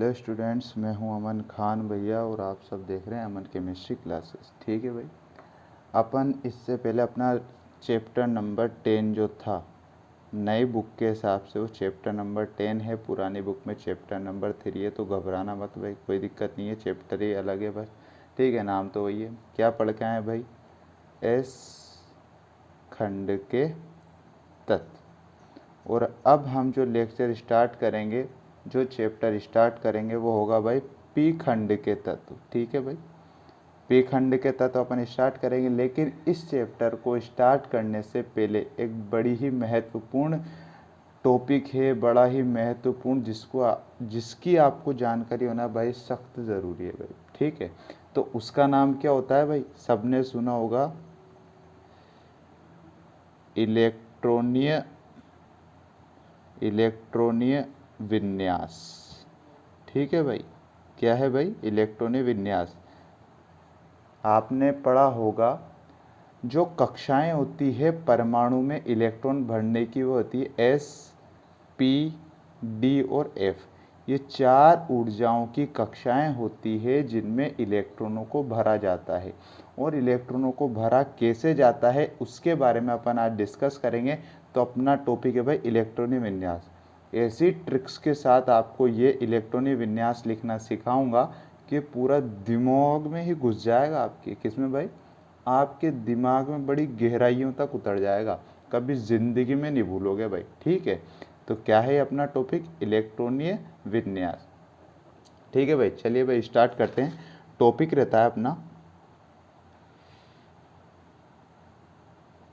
Hello students, मैं हूं अमन खान भैया और आप सब देख रहे हैं अमन केमिस्ट्री क्लासेस। ठीक है भाई, अपन इससे पहले अपना चैप्टर नंबर 10 जो था नई बुक के हिसाब से वो चैप्टर नंबर 10 है, पुरानी बुक में चैप्टर नंबर 3 है। तो घबराना मत भाई, कोई दिक्कत नहीं है, चैप्टर ही अलग है बस। ठीक है, नाम तो वही है। क्या पढ़ के आए भाई? एस खंड के तत्व। और अब हम जो लेक्चर स्टार्ट करेंगे, जो चैप्टर स्टार्ट करेंगे वो होगा भाई पी खंड के तत्व। ठीक है भाई, पी खंड के तत्व अपन स्टार्ट करेंगे। लेकिन इस चैप्टर को स्टार्ट करने से पहले एक बड़ी ही महत्वपूर्ण टॉपिक है, बड़ा ही महत्वपूर्ण, जिसकी आपको जानकारी होना भाई सख्त ज़रूरी है भाई। ठीक है, तो उसका नाम क्या होता है भाई? सबने सुना होगा, इलेक्ट्रॉनीय विन्यास। ठीक है भाई, क्या है भाई? इलेक्ट्रॉनीय विन्यास। आपने पढ़ा होगा जो कक्षाएं होती है परमाणु में इलेक्ट्रॉन भरने की, वो होती है एस, पी, डी और एफ। ये 4 ऊर्जाओं की कक्षाएं होती है जिनमें इलेक्ट्रॉनों को भरा जाता है। और इलेक्ट्रॉनों को भरा कैसे जाता है उसके बारे में अपन आज डिस्कस करेंगे। तो अपना टॉपिक है भाई इलेक्ट्रॉनिक विन्यास। ऐसी ट्रिक्स के साथ आपको ये इलेक्ट्रॉनिक विन्यास लिखना सिखाऊंगा कि पूरा दिमाग में ही घुस जाएगा आपके। किसमें भाई? आपके दिमाग में बड़ी गहराइयों तक उतर जाएगा, कभी ज़िंदगी में नहीं भूलोगे भाई। ठीक है, तो क्या है अपना टॉपिक? इलेक्ट्रॉनीय विन्यास। ठीक है भाई, चलिए भाई स्टार्ट करते हैं। टॉपिक रहता है अपना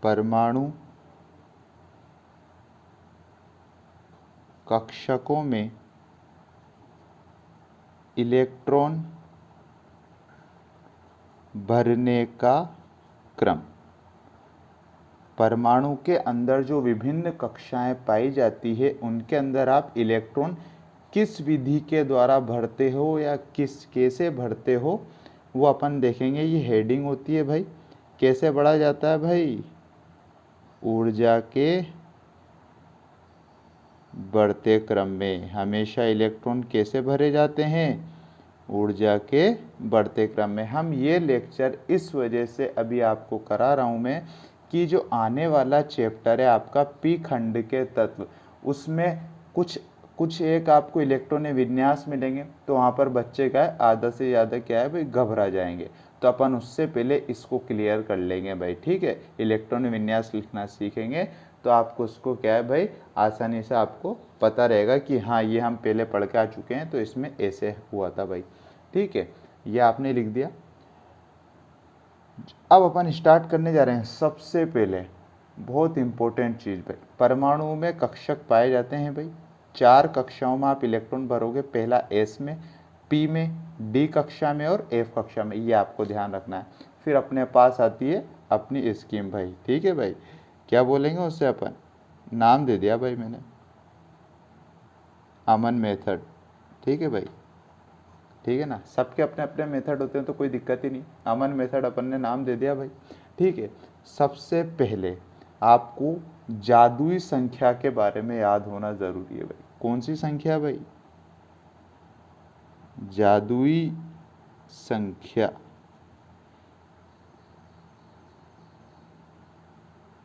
परमाणु कक्षकों में इलेक्ट्रॉन भरने का क्रम। परमाणु के अंदर जो विभिन्न कक्षाएं पाई जाती है उनके अंदर आप इलेक्ट्रॉन किस विधि के द्वारा भरते हो या कैसे भरते हो वो अपन देखेंगे। ये हेडिंग होती है भाई। कैसे बढ़ा जाता है भाई? ऊर्जा के बढ़ते क्रम में हमेशा इलेक्ट्रॉन कैसे भरे जाते हैं? ऊर्जा के बढ़ते क्रम में। हम ये लेक्चर इस वजह से अभी आपको करा रहा हूँ मैं कि जो आने वाला चैप्टर है आपका पी खंड के तत्व, उसमें कुछ एक आपको इलेक्ट्रॉनिक विन्यास मिलेंगे। तो वहाँ पर बच्चे का आधा से ज़्यादा क्या है भाई, घबरा जाएंगे। तो अपन उससे पहले इसको क्लियर कर लेंगे भाई। ठीक है, इलेक्ट्रॉनिक विन्यास लिखना सीखेंगे तो आपको उसको क्या है भाई, आसानी से आपको पता रहेगा कि हाँ ये हम पहले पढ़ के आ चुके हैं, तो इसमें ऐसे हुआ था भाई। ठीक है, ये आपने लिख दिया। अब अपन स्टार्ट करने जा रहे हैं। सबसे पहले बहुत इंपॉर्टेंट चीज़ भाई, परमाणु में कक्षक पाए जाते हैं भाई। 4 कक्षाओं में आप इलेक्ट्रॉन भरोगे। पहला एस में, पी में, डी कक्षा में और एफ कक्षा में। ये आपको ध्यान रखना है। फिर अपने पास आती है अपनी स्कीम भाई। ठीक है भाई, क्या बोलेंगे उससे? अपन नाम दे दिया भाई मैंने, अमन मेथड। ठीक है भाई, ठीक है ना, सबके अपने अपने मेथड होते हैं तो कोई दिक्कत ही नहीं। अमन मेथड अपन ने नाम दे दिया भाई। ठीक है, सबसे पहले आपको जादुई संख्या के बारे में याद होना जरूरी है भाई। कौन सी संख्या भाई? जादुई संख्या,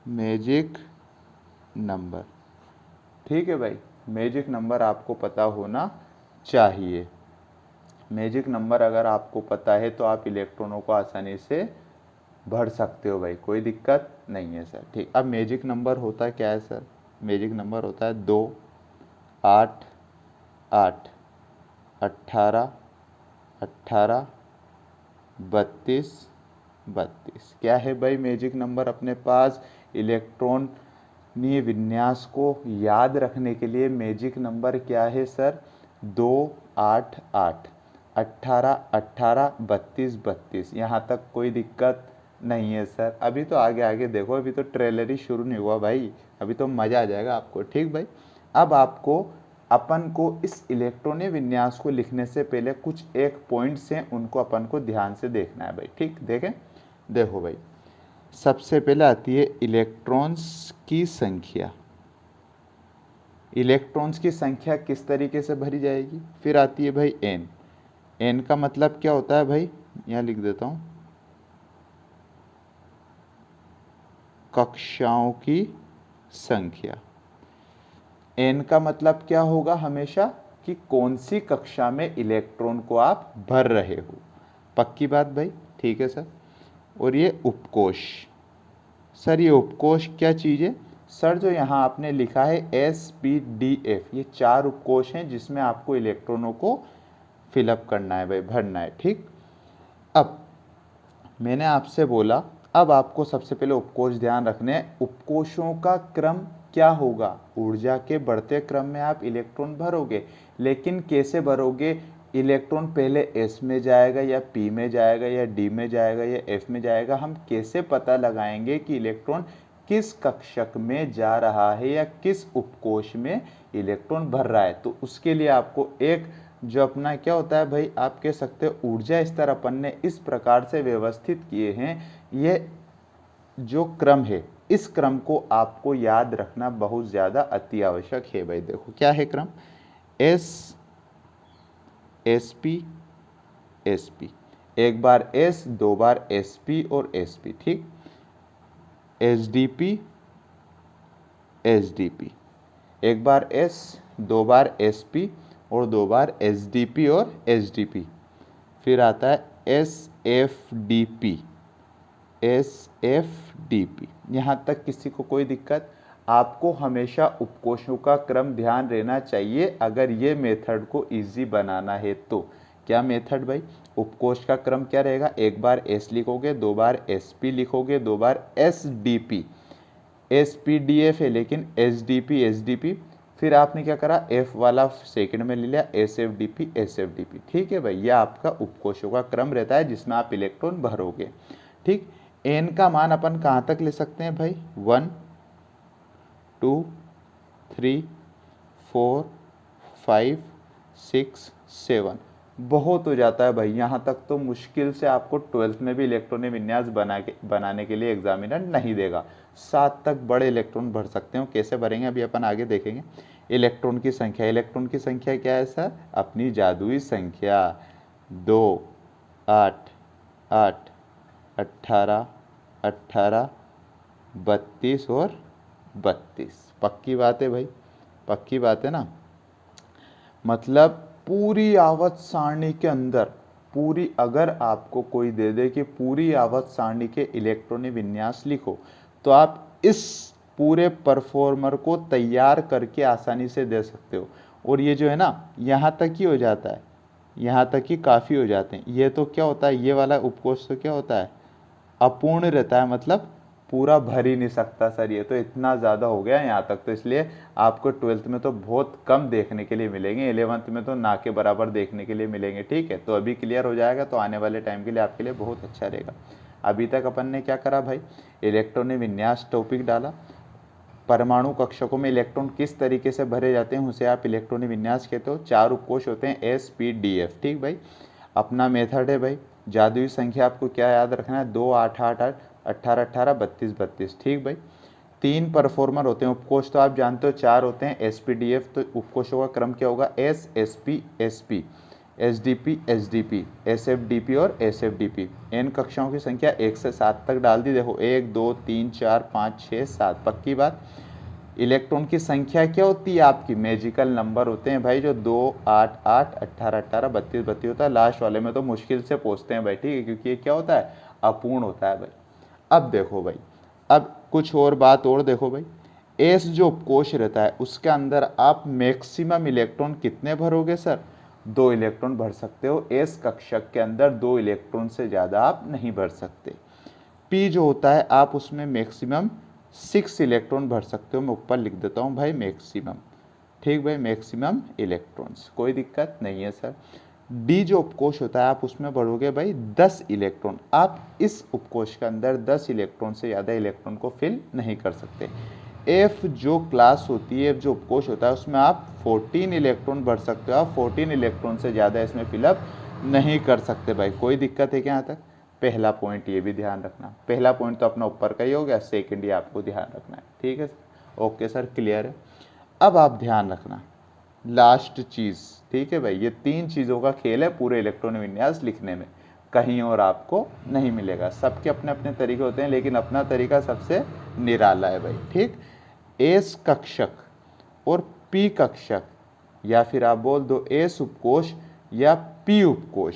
मैजिक नंबर। ठीक है भाई, मैजिक नंबर आपको पता होना चाहिए। मैजिक नंबर अगर आपको पता है तो आप इलेक्ट्रॉनों को आसानी से भर सकते हो भाई, कोई दिक्कत नहीं है सर। ठीक, अब मैजिक नंबर होता क्या है सर? मैजिक नंबर होता है 2, 8, 8, 18, 18, 32, 32। क्या है भाई मैजिक नंबर अपने पास? इलेक्ट्रॉनीय विन्यास को याद रखने के लिए मैजिक नंबर क्या है सर? 2, 8, 8, 18, 18, 32, 32। यहाँ तक कोई दिक्कत नहीं है सर। अभी तो आगे आगे देखो, अभी तो ट्रेलर ही शुरू नहीं हुआ भाई, अभी तो मज़ा आ जाएगा आपको। ठीक भाई, अब आपको अपन को इस इलेक्ट्रॉनिक विन्यास को लिखने से पहले कुछ एक पॉइंट्स हैं, उनको अपन को ध्यान से देखना है भाई। ठीक, देखें, देखो भाई, सबसे पहले आती है इलेक्ट्रॉन्स की संख्या। इलेक्ट्रॉन्स की संख्या किस तरीके से भरी जाएगी। फिर आती है भाई एन। एन का मतलब क्या होता है भाई, यहाँ लिख देता हूँ, कक्षाओं की संख्या। एन का मतलब क्या होगा हमेशा, कि कौन सी कक्षा में इलेक्ट्रॉन को आप भर रहे हो। पक्की बात भाई, ठीक है सर। और ये उपकोष, सर ये उपकोष क्या चीज़ है सर, जो यहाँ आपने लिखा है SPDF, ये 4 उपकोष हैं जिसमें आपको इलेक्ट्रॉनों को फिलअप करना है भाई, भरना है। ठीक, अब मैंने आपसे बोला, अब आपको सबसे पहले उपकोष ध्यान रखने हैं। उपकोषों का क्रम क्या होगा, ऊर्जा के बढ़ते क्रम में आप इलेक्ट्रॉन भरोगे, लेकिन कैसे भरोगे, इलेक्ट्रॉन पहले S में जाएगा या P में जाएगा या D में जाएगा या F में जाएगा, हम कैसे पता लगाएंगे कि इलेक्ट्रॉन किस कक्षक में जा रहा है या किस उपकोष में इलेक्ट्रॉन भर रहा है। तो उसके लिए आपको एक जो अपना क्या होता है भाई, आप कह सकते हो ऊर्जा स्तर अपन ने इस प्रकार से व्यवस्थित किए हैं। ये जो क्रम है, इस क्रम को आपको याद रखना बहुत ज़्यादा अति आवश्यक है भाई। देखो क्या है क्रम, S SP SP, एक बार S, दो बार SP और SP, ठीक, SDP SDP, एक बार S, दो बार SP और दो बार SDP और SDP। फिर आता है SFDP SFDP। यहाँ तक किसी को कोई दिक्कत, आपको हमेशा उपकोषों का क्रम ध्यान रहना चाहिए अगर ये मेथड को इजी बनाना है तो। क्या मेथड भाई, उपकोष का क्रम क्या रहेगा, एक बार S लिखोगे, दो बार SP लिखोगे, दो बार SDP, SPDF है लेकिन SDP SDP, फिर आपने क्या करा, F वाला सेकंड में ले लिया, SFDP SFDP। ठीक है भाई, यह आपका उपकोषों का क्रम रहता है जिसमें आप इलेक्ट्रॉन भरोगे। ठीक, N का मान अपन कहाँ तक ले सकते हैं भाई, 1 2 3 4 5 6 7, बहुत हो जाता है भाई, यहाँ तक तो मुश्किल से आपको 12th में भी इलेक्ट्रॉनिक विन्यास बनाने के लिए एग्जामिनर नहीं देगा। 7 तक बड़े इलेक्ट्रॉन भर सकते हो, कैसे भरेंगे अभी अपन आगे देखेंगे। इलेक्ट्रॉन की संख्या, इलेक्ट्रॉन की संख्या क्या है सर, अपनी जादुई संख्या 2 8 8 18 18 32 और 32। पक्की बात है भाई, पक्की बात है ना। मतलब पूरी आवर्त सारणी के अंदर, पूरी अगर आपको कोई दे दे कि पूरी आवर्त सारणी के इलेक्ट्रॉनिक विन्यास लिखो, तो आप इस पूरे परफॉर्मर को तैयार करके आसानी से दे सकते हो। और ये जो है ना, यहाँ तक ही हो जाता है, यहाँ तक ही काफ़ी हो जाते हैं। ये तो क्या होता है, ये वाला उपकोष तो क्या होता है, अपूर्ण रहता है, मतलब पूरा भर ही नहीं सकता सर, ये तो इतना ज़्यादा हो गया यहाँ तक। तो इसलिए आपको 12th में तो बहुत कम देखने के लिए मिलेंगे, 11th में तो ना के बराबर देखने के लिए मिलेंगे। ठीक है, तो अभी क्लियर हो जाएगा, तो आने वाले टाइम के लिए आपके लिए बहुत अच्छा रहेगा। अभी तक अपन ने क्या करा भाई, इलेक्ट्रॉनिक विन्यास टॉपिक डाला, परमाणु कक्षकों में इलेक्ट्रॉन किस तरीके से भरे जाते हैं उसे आप इलेक्ट्रॉनिक विन्यास कहते हो। 4 उपकोष होते हैं SPDF। ठीक भाई, अपना मेथड है भाई, जादुई संख्या आपको क्या याद रखना है, 2 8 8 8 18 18 32 32। ठीक भाई, 3 परफॉर्मर होते हैं, उपकोष तो आप जानते हो 4 होते हैं SPDF। तो उपकोषों का क्रम क्या होगा, S SP SP SDP SDP SFDP और SFDP। n कक्षाओं की संख्या 1 से 7 तक डाल दी। देखो 1 2 3 4 5 6 7। पक्की बात, इलेक्ट्रॉन की संख्या क्या होती है आपकी, मैजिकल नंबर होते हैं भाई, जो 2 8 8 18 18 32 32 होता है। लास्ट वाले में तो मुश्किल से पहुँचते हैं भाई, ठीक है, क्योंकि ये क्या होता है, अपूर्ण होता है भाई। अब देखो भाई, अब कुछ और बात और देखो भाई, एस जो उपकोष रहता है उसके अंदर आप मैक्सिमम इलेक्ट्रॉन कितने भरोगे सर, 2 इलेक्ट्रॉन भर सकते हो। एस कक्षक के अंदर 2 इलेक्ट्रॉन से ज़्यादा आप नहीं भर सकते। पी जो होता है आप उसमें मैक्सिमम 6 इलेक्ट्रॉन भर सकते हो। मैं ऊपर लिख देता हूँ भाई मैक्सिमम। ठीक भाई, मैक्सिमम इलेक्ट्रॉन्स, कोई दिक्कत नहीं है सर। डी जो उपकोष होता है आप उसमें भरोगे भाई 10 इलेक्ट्रॉन। आप इस उपकोष के अंदर 10 इलेक्ट्रॉन से ज़्यादा इलेक्ट्रॉन को फिल नहीं कर सकते। एफ जो क्लास होती है, जो उपकोष होता है, उसमें आप 14 इलेक्ट्रॉन भर सकते हो। आप 14 इलेक्ट्रॉन से ज़्यादा इसमें फिलअप नहीं कर सकते भाई। कोई दिक्कत है क्या यहाँ तक? पहला पॉइंट ये भी ध्यान रखना। पहला पॉइंट तो अपना ऊपर का ही हो गया, सेकेंड ये आपको ध्यान रखना है। ठीक है, ओके सर, क्लियर है। अब आप ध्यान रखना लास्ट चीज़, ठीक है भाई, ये 3 चीज़ों का खेल है पूरे इलेक्ट्रॉन विन्यास लिखने में, कहीं और आपको नहीं मिलेगा। सबके अपने अपने तरीके होते हैं, लेकिन अपना तरीका सबसे निराला है भाई, ठीक। एस कक्षक और पी कक्षक, या फिर आप बोल दो एस उपकोष या पी उपकोष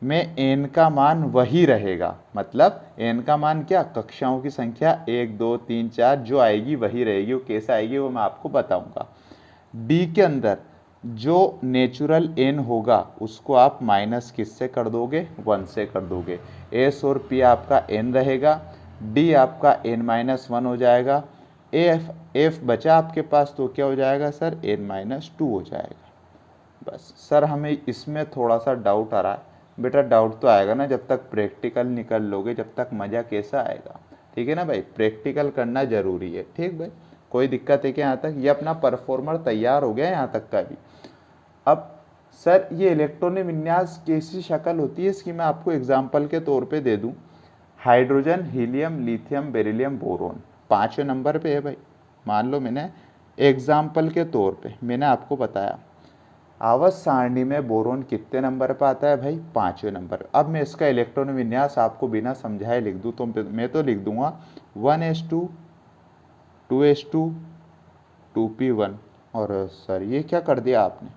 में एन का मान वही रहेगा। मतलब एन का मान क्या, कक्षाओं की संख्या 1 2 3 4 जो आएगी वही रहेगी। वो कैसे आएगी वो मैं आपको बताऊंगा। डी के अंदर जो नेचुरल एन होगा उसको आप माइनस किससे कर दोगे, 1 से कर दोगे। एस और पी आपका एन रहेगा, डी आपका एन माइनस 1 हो जाएगा, एफ बचा आपके पास तो क्या हो जाएगा सर, एन माइनस 2 हो जाएगा। बस सर हमें इसमें थोड़ा सा डाउट आ रहा है। बेटा डाउट तो आएगा ना, जब तक प्रैक्टिकल निकल लोगे जब तक मज़ा कैसा आएगा, ठीक है ना भाई। प्रैक्टिकल करना जरूरी है, ठीक भाई। कोई दिक्कत है क्या यहाँ तक? ये अपना परफॉर्मर तैयार हो गया यहाँ तक का भी। अब सर ये इलेक्ट्रॉनिक विन्यास कैसी शक्ल होती है इसकी मैं आपको एग्जाम्पल के तौर पे दे दूँ। Hydrogen, helium, lithium, beryllium, boron 5वें नंबर पे है भाई। मान लो मैंने एग्जाम्पल के तौर पे मैंने आपको बताया आवर्त सारणी में बोरोन कितने नंबर पर आता है भाई, 5वें नंबर। अब मैं इसका इलेक्ट्रॉन विन्यास आपको बिना समझाए लिख दूँ तो मैं तो लिख दूंगा 1s2 2s2 2p1। और सर ये क्या कर दिया आपने,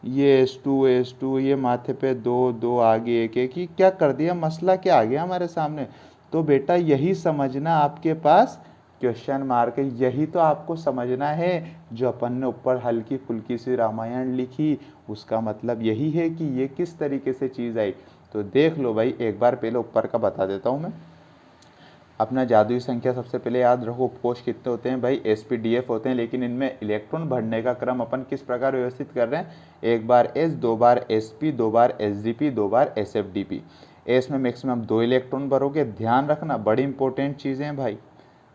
ये S2 ये माथे पे 2 2 आगे 1 1 ही क्या कर दिया, मसला क्या आ गया हमारे सामने। तो बेटा यही समझना आपके पास क्वेश्चन मार्क है, यही तो आपको समझना है। जो अपन ने ऊपर हल्की फुल्की सी रामायण लिखी उसका मतलब यही है कि ये किस तरीके से चीज़ आई। तो देख लो भाई, एक बार पहले ऊपर का बता देता हूँ मैं। अपना जादुई संख्या सबसे पहले याद रखो, उपकोष कितने होते हैं भाई, SPDF होते हैं। लेकिन इनमें इलेक्ट्रॉन भरने का क्रम अपन किस प्रकार व्यवस्थित कर रहे हैं, एक बार S, 2 बार SP, 2 बार SGP, 2 बार SFDP। S में मैक्सिमम 2 इलेक्ट्रॉन भरोगे। ध्यान रखना बड़ी इंपॉर्टेंट चीज़ें हैं भाई,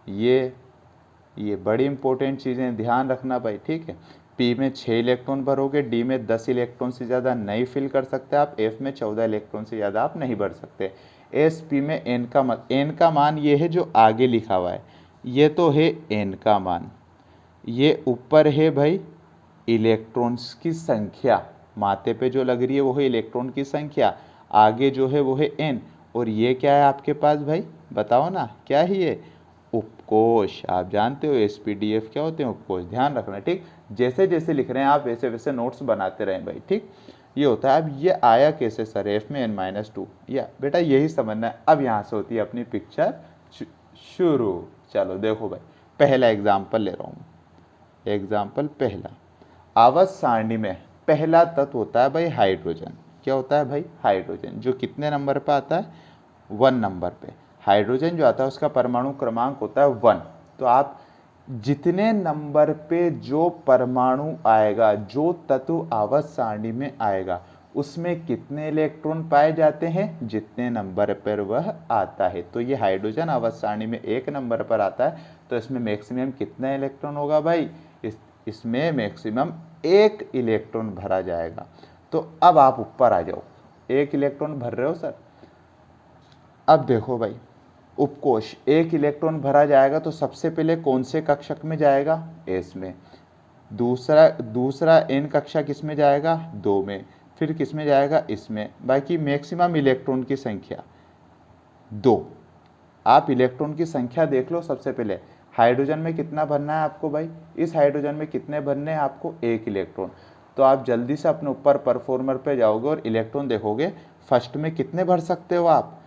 ये बड़ी इंपॉर्टेंट चीज़ें ध्यान रखना भाई, ठीक है। P में 6 इलेक्ट्रॉन भरोगे, D में 10 इलेक्ट्रॉन से ज़्यादा नहीं फिल कर सकते आप, F में 14 इलेक्ट्रॉन से ज़्यादा आप नहीं भर सकते। SP में n का मान ये है जो आगे लिखा हुआ है, ये तो है n का मान, ये ऊपर है भाई इलेक्ट्रॉन्स की संख्या, माथे पे जो लग रही है वो है इलेक्ट्रॉन की संख्या, आगे जो है वो है n, और ये क्या है आपके पास भाई, बताओ ना क्या है ये, उपकोष। आप जानते हो SPDF क्या होते हैं, उपकोष। ध्यान रखना, ठीक। जैसे जैसे लिख रहे हैं आप वैसे वैसे नोट्स बनाते रहें भाई, ठीक। ये होता है। अब ये आया कैसे सर, F में n-2, या बेटा यही समझना है। अब यहाँ से होती है अपनी पिक्चर शुरू। चलो देखो भाई, पहला एग्जाम्पल ले रहा हूँ। एग्जाम्पल पहला, आवर्त सारणी में पहला तत्व होता है भाई हाइड्रोजन। क्या होता है भाई, हाइड्रोजन, जो कितने नंबर पे आता है, 1 नंबर पे। हाइड्रोजन जो आता है उसका परमाणु क्रमांक होता है 1। तो आप जितने नंबर पे जो परमाणु आएगा, जो तत्व आवर्त सारणी में आएगा, उसमें कितने इलेक्ट्रॉन पाए जाते हैं, जितने नंबर पर वह आता है। तो ये हाइड्रोजन आवर्त सारणी में 1 नंबर पर आता है, तो इसमें मैक्सिमम कितना इलेक्ट्रॉन होगा भाई, इसमें मैक्सिमम 1 इलेक्ट्रॉन भरा जाएगा। तो अब आप ऊपर आ जाओ, 1 इलेक्ट्रॉन भर रहे हो सर। अब देखो भाई, उपकोष 1 इलेक्ट्रॉन भरा जाएगा तो सबसे पहले कौन से कक्षक में जाएगा, S में। दूसरा n कक्षा किस में जाएगा, 2 में। फिर किस में जाएगा, इसमें। बाकी मैक्सिमम इलेक्ट्रॉन की संख्या 2। आप इलेक्ट्रॉन की संख्या देख लो। सबसे पहले हाइड्रोजन में कितना भरना है आपको भाई, इस हाइड्रोजन में कितने भरने हैं आपको, 1 इलेक्ट्रॉन। तो आप जल्दी से अपने ऊपर परफॉर्मर पे जाओगे और इलेक्ट्रॉन देखोगे, फर्स्ट में कितने भर सकते हो आप,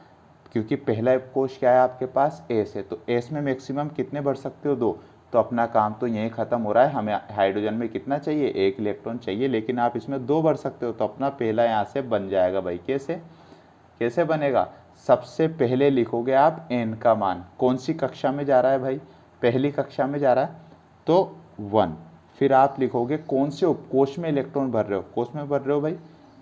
क्योंकि पहला कोश क्या है आपके पास, S है। तो S में मैक्सिमम कितने भर सकते हो, 2। तो अपना काम तो यहीं ख़त्म हो रहा है। हमें हाइड्रोजन में कितना चाहिए, 1 इलेक्ट्रॉन चाहिए, लेकिन आप इसमें 2 भर सकते हो। तो अपना पहला यहाँ से बन जाएगा भाई। कैसे बनेगा, सबसे पहले लिखोगे आप n का मान, कौन सी कक्षा में जा रहा है भाई, पहली कक्षा में जा रहा है, तो 1। फिर आप लिखोगे कौन से उपकोष में इलेक्ट्रॉन भर रहे हो, कोष में भर रहे हो भाई,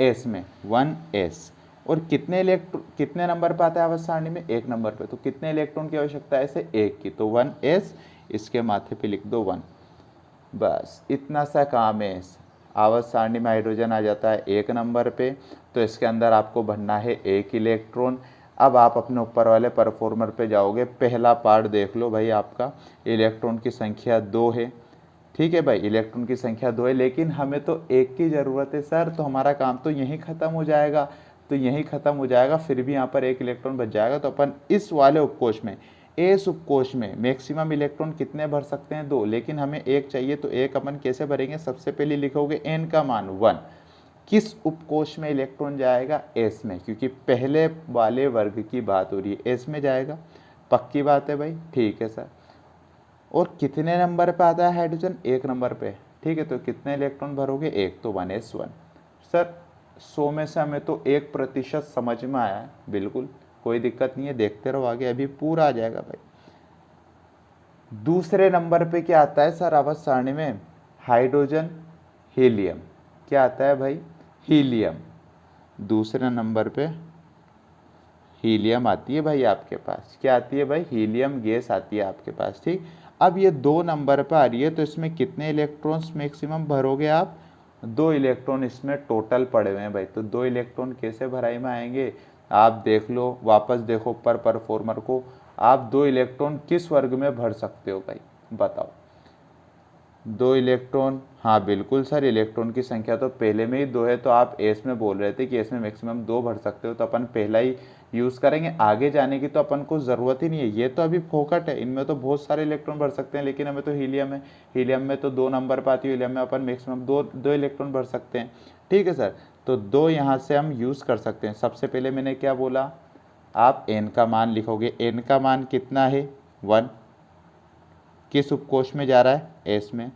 S में, 1s। और कितने नंबर पर आता है आवर्त सारणी में, 1 नंबर पे। तो कितने इलेक्ट्रॉन की आवश्यकता है इसे, 1 की। तो 1s, इसके माथे पे लिख दो 1। बस इतना सा काम है। आवर्त सारणी में हाइड्रोजन आ जाता है 1 नंबर पे, तो इसके अंदर आपको भरना है 1 इलेक्ट्रॉन। अब आप अपने ऊपर वाले परफॉर्मर पे जाओगे, पहला पार्ट देख लो भाई, आपका इलेक्ट्रॉन की संख्या 2 है, ठीक है भाई, इलेक्ट्रॉन की संख्या 2 है, लेकिन हमें तो एक की ज़रूरत है सर, तो हमारा काम तो यहीं ख़त्म हो जाएगा, तो यहीं ख़त्म हो जाएगा, फिर भी यहाँ पर एक इलेक्ट्रॉन बच जाएगा। तो अपन इस वाले उपकोष में, इस उपकोष में मैक्सिमम इलेक्ट्रॉन कितने भर सकते हैं? 2, लेकिन हमें एक चाहिए, तो एक अपन कैसे भरेंगे? सबसे पहले लिखोगे n का मान 1, किस उपकोष में इलेक्ट्रॉन जाएगा? s में, क्योंकि पहले वाले वर्ग की बात हो रही है, s में जाएगा। पक्की बात है भाई? ठीक है सर। और कितने नंबर पे आता है हाइड्रोजन? 1 नंबर पे। ठीक है, तो कितने इलेक्ट्रॉन भरोगे? 1, तो 1s1। सर 100 में से हमें तो 1% समझ में आया है, बिल्कुल कोई दिक्कत नहीं है, देखते रहो आगे, अभी पूरा आ जाएगा भाई। दूसरे नंबर पे क्या आता है सर आवर्त सारणी में? Hydrogen, helium. क्या आता है भाई? हीलियम। दूसरे नंबर पे हीलियम आती है भाई आपके पास। क्या आती है भाई? हीलियम गैस आती है आपके पास। ठीक, अब ये 2 नंबर पे आ रही है, तो इसमें कितने इलेक्ट्रॉन्स मैक्सिमम भरोगे आप? 2 इलेक्ट्रॉन इसमें टोटल पड़े हुए हैं भाई, तो 2 इलेक्ट्रॉन कैसे भराई में आएंगे? आप देख लो, वापस देखो ऊपर परफॉर्मर को, आप 2 इलेक्ट्रॉन किस वर्ग में भर सकते हो भाई, बताओ? 2 इलेक्ट्रॉन, हाँ बिल्कुल सर, इलेक्ट्रॉन की संख्या तो पहले में ही 2 है, तो आप एस में बोल रहे थे कि एस में मैक्सिमम 2 भर सकते हो, तो अपन पहला ही यूज़ करेंगे, आगे जाने की तो अपन को ज़रूरत ही नहीं है, ये तो अभी फोकट है, इनमें तो बहुत सारे इलेक्ट्रॉन भर सकते हैं, लेकिन हमें तो हीलियम है, हीलियम में तो 2 नंबर पर आती है, हीलियम में अपन मैक्सिमम दो इलेक्ट्रॉन भर सकते हैं। ठीक है सर, तो 2 यहाँ से हम यूज़ कर सकते हैं। सबसे पहले मैंने क्या बोला? आप n का मान लिखोगे, n का मान कितना है? 1। किस उपकोष में जा रहा है? s में।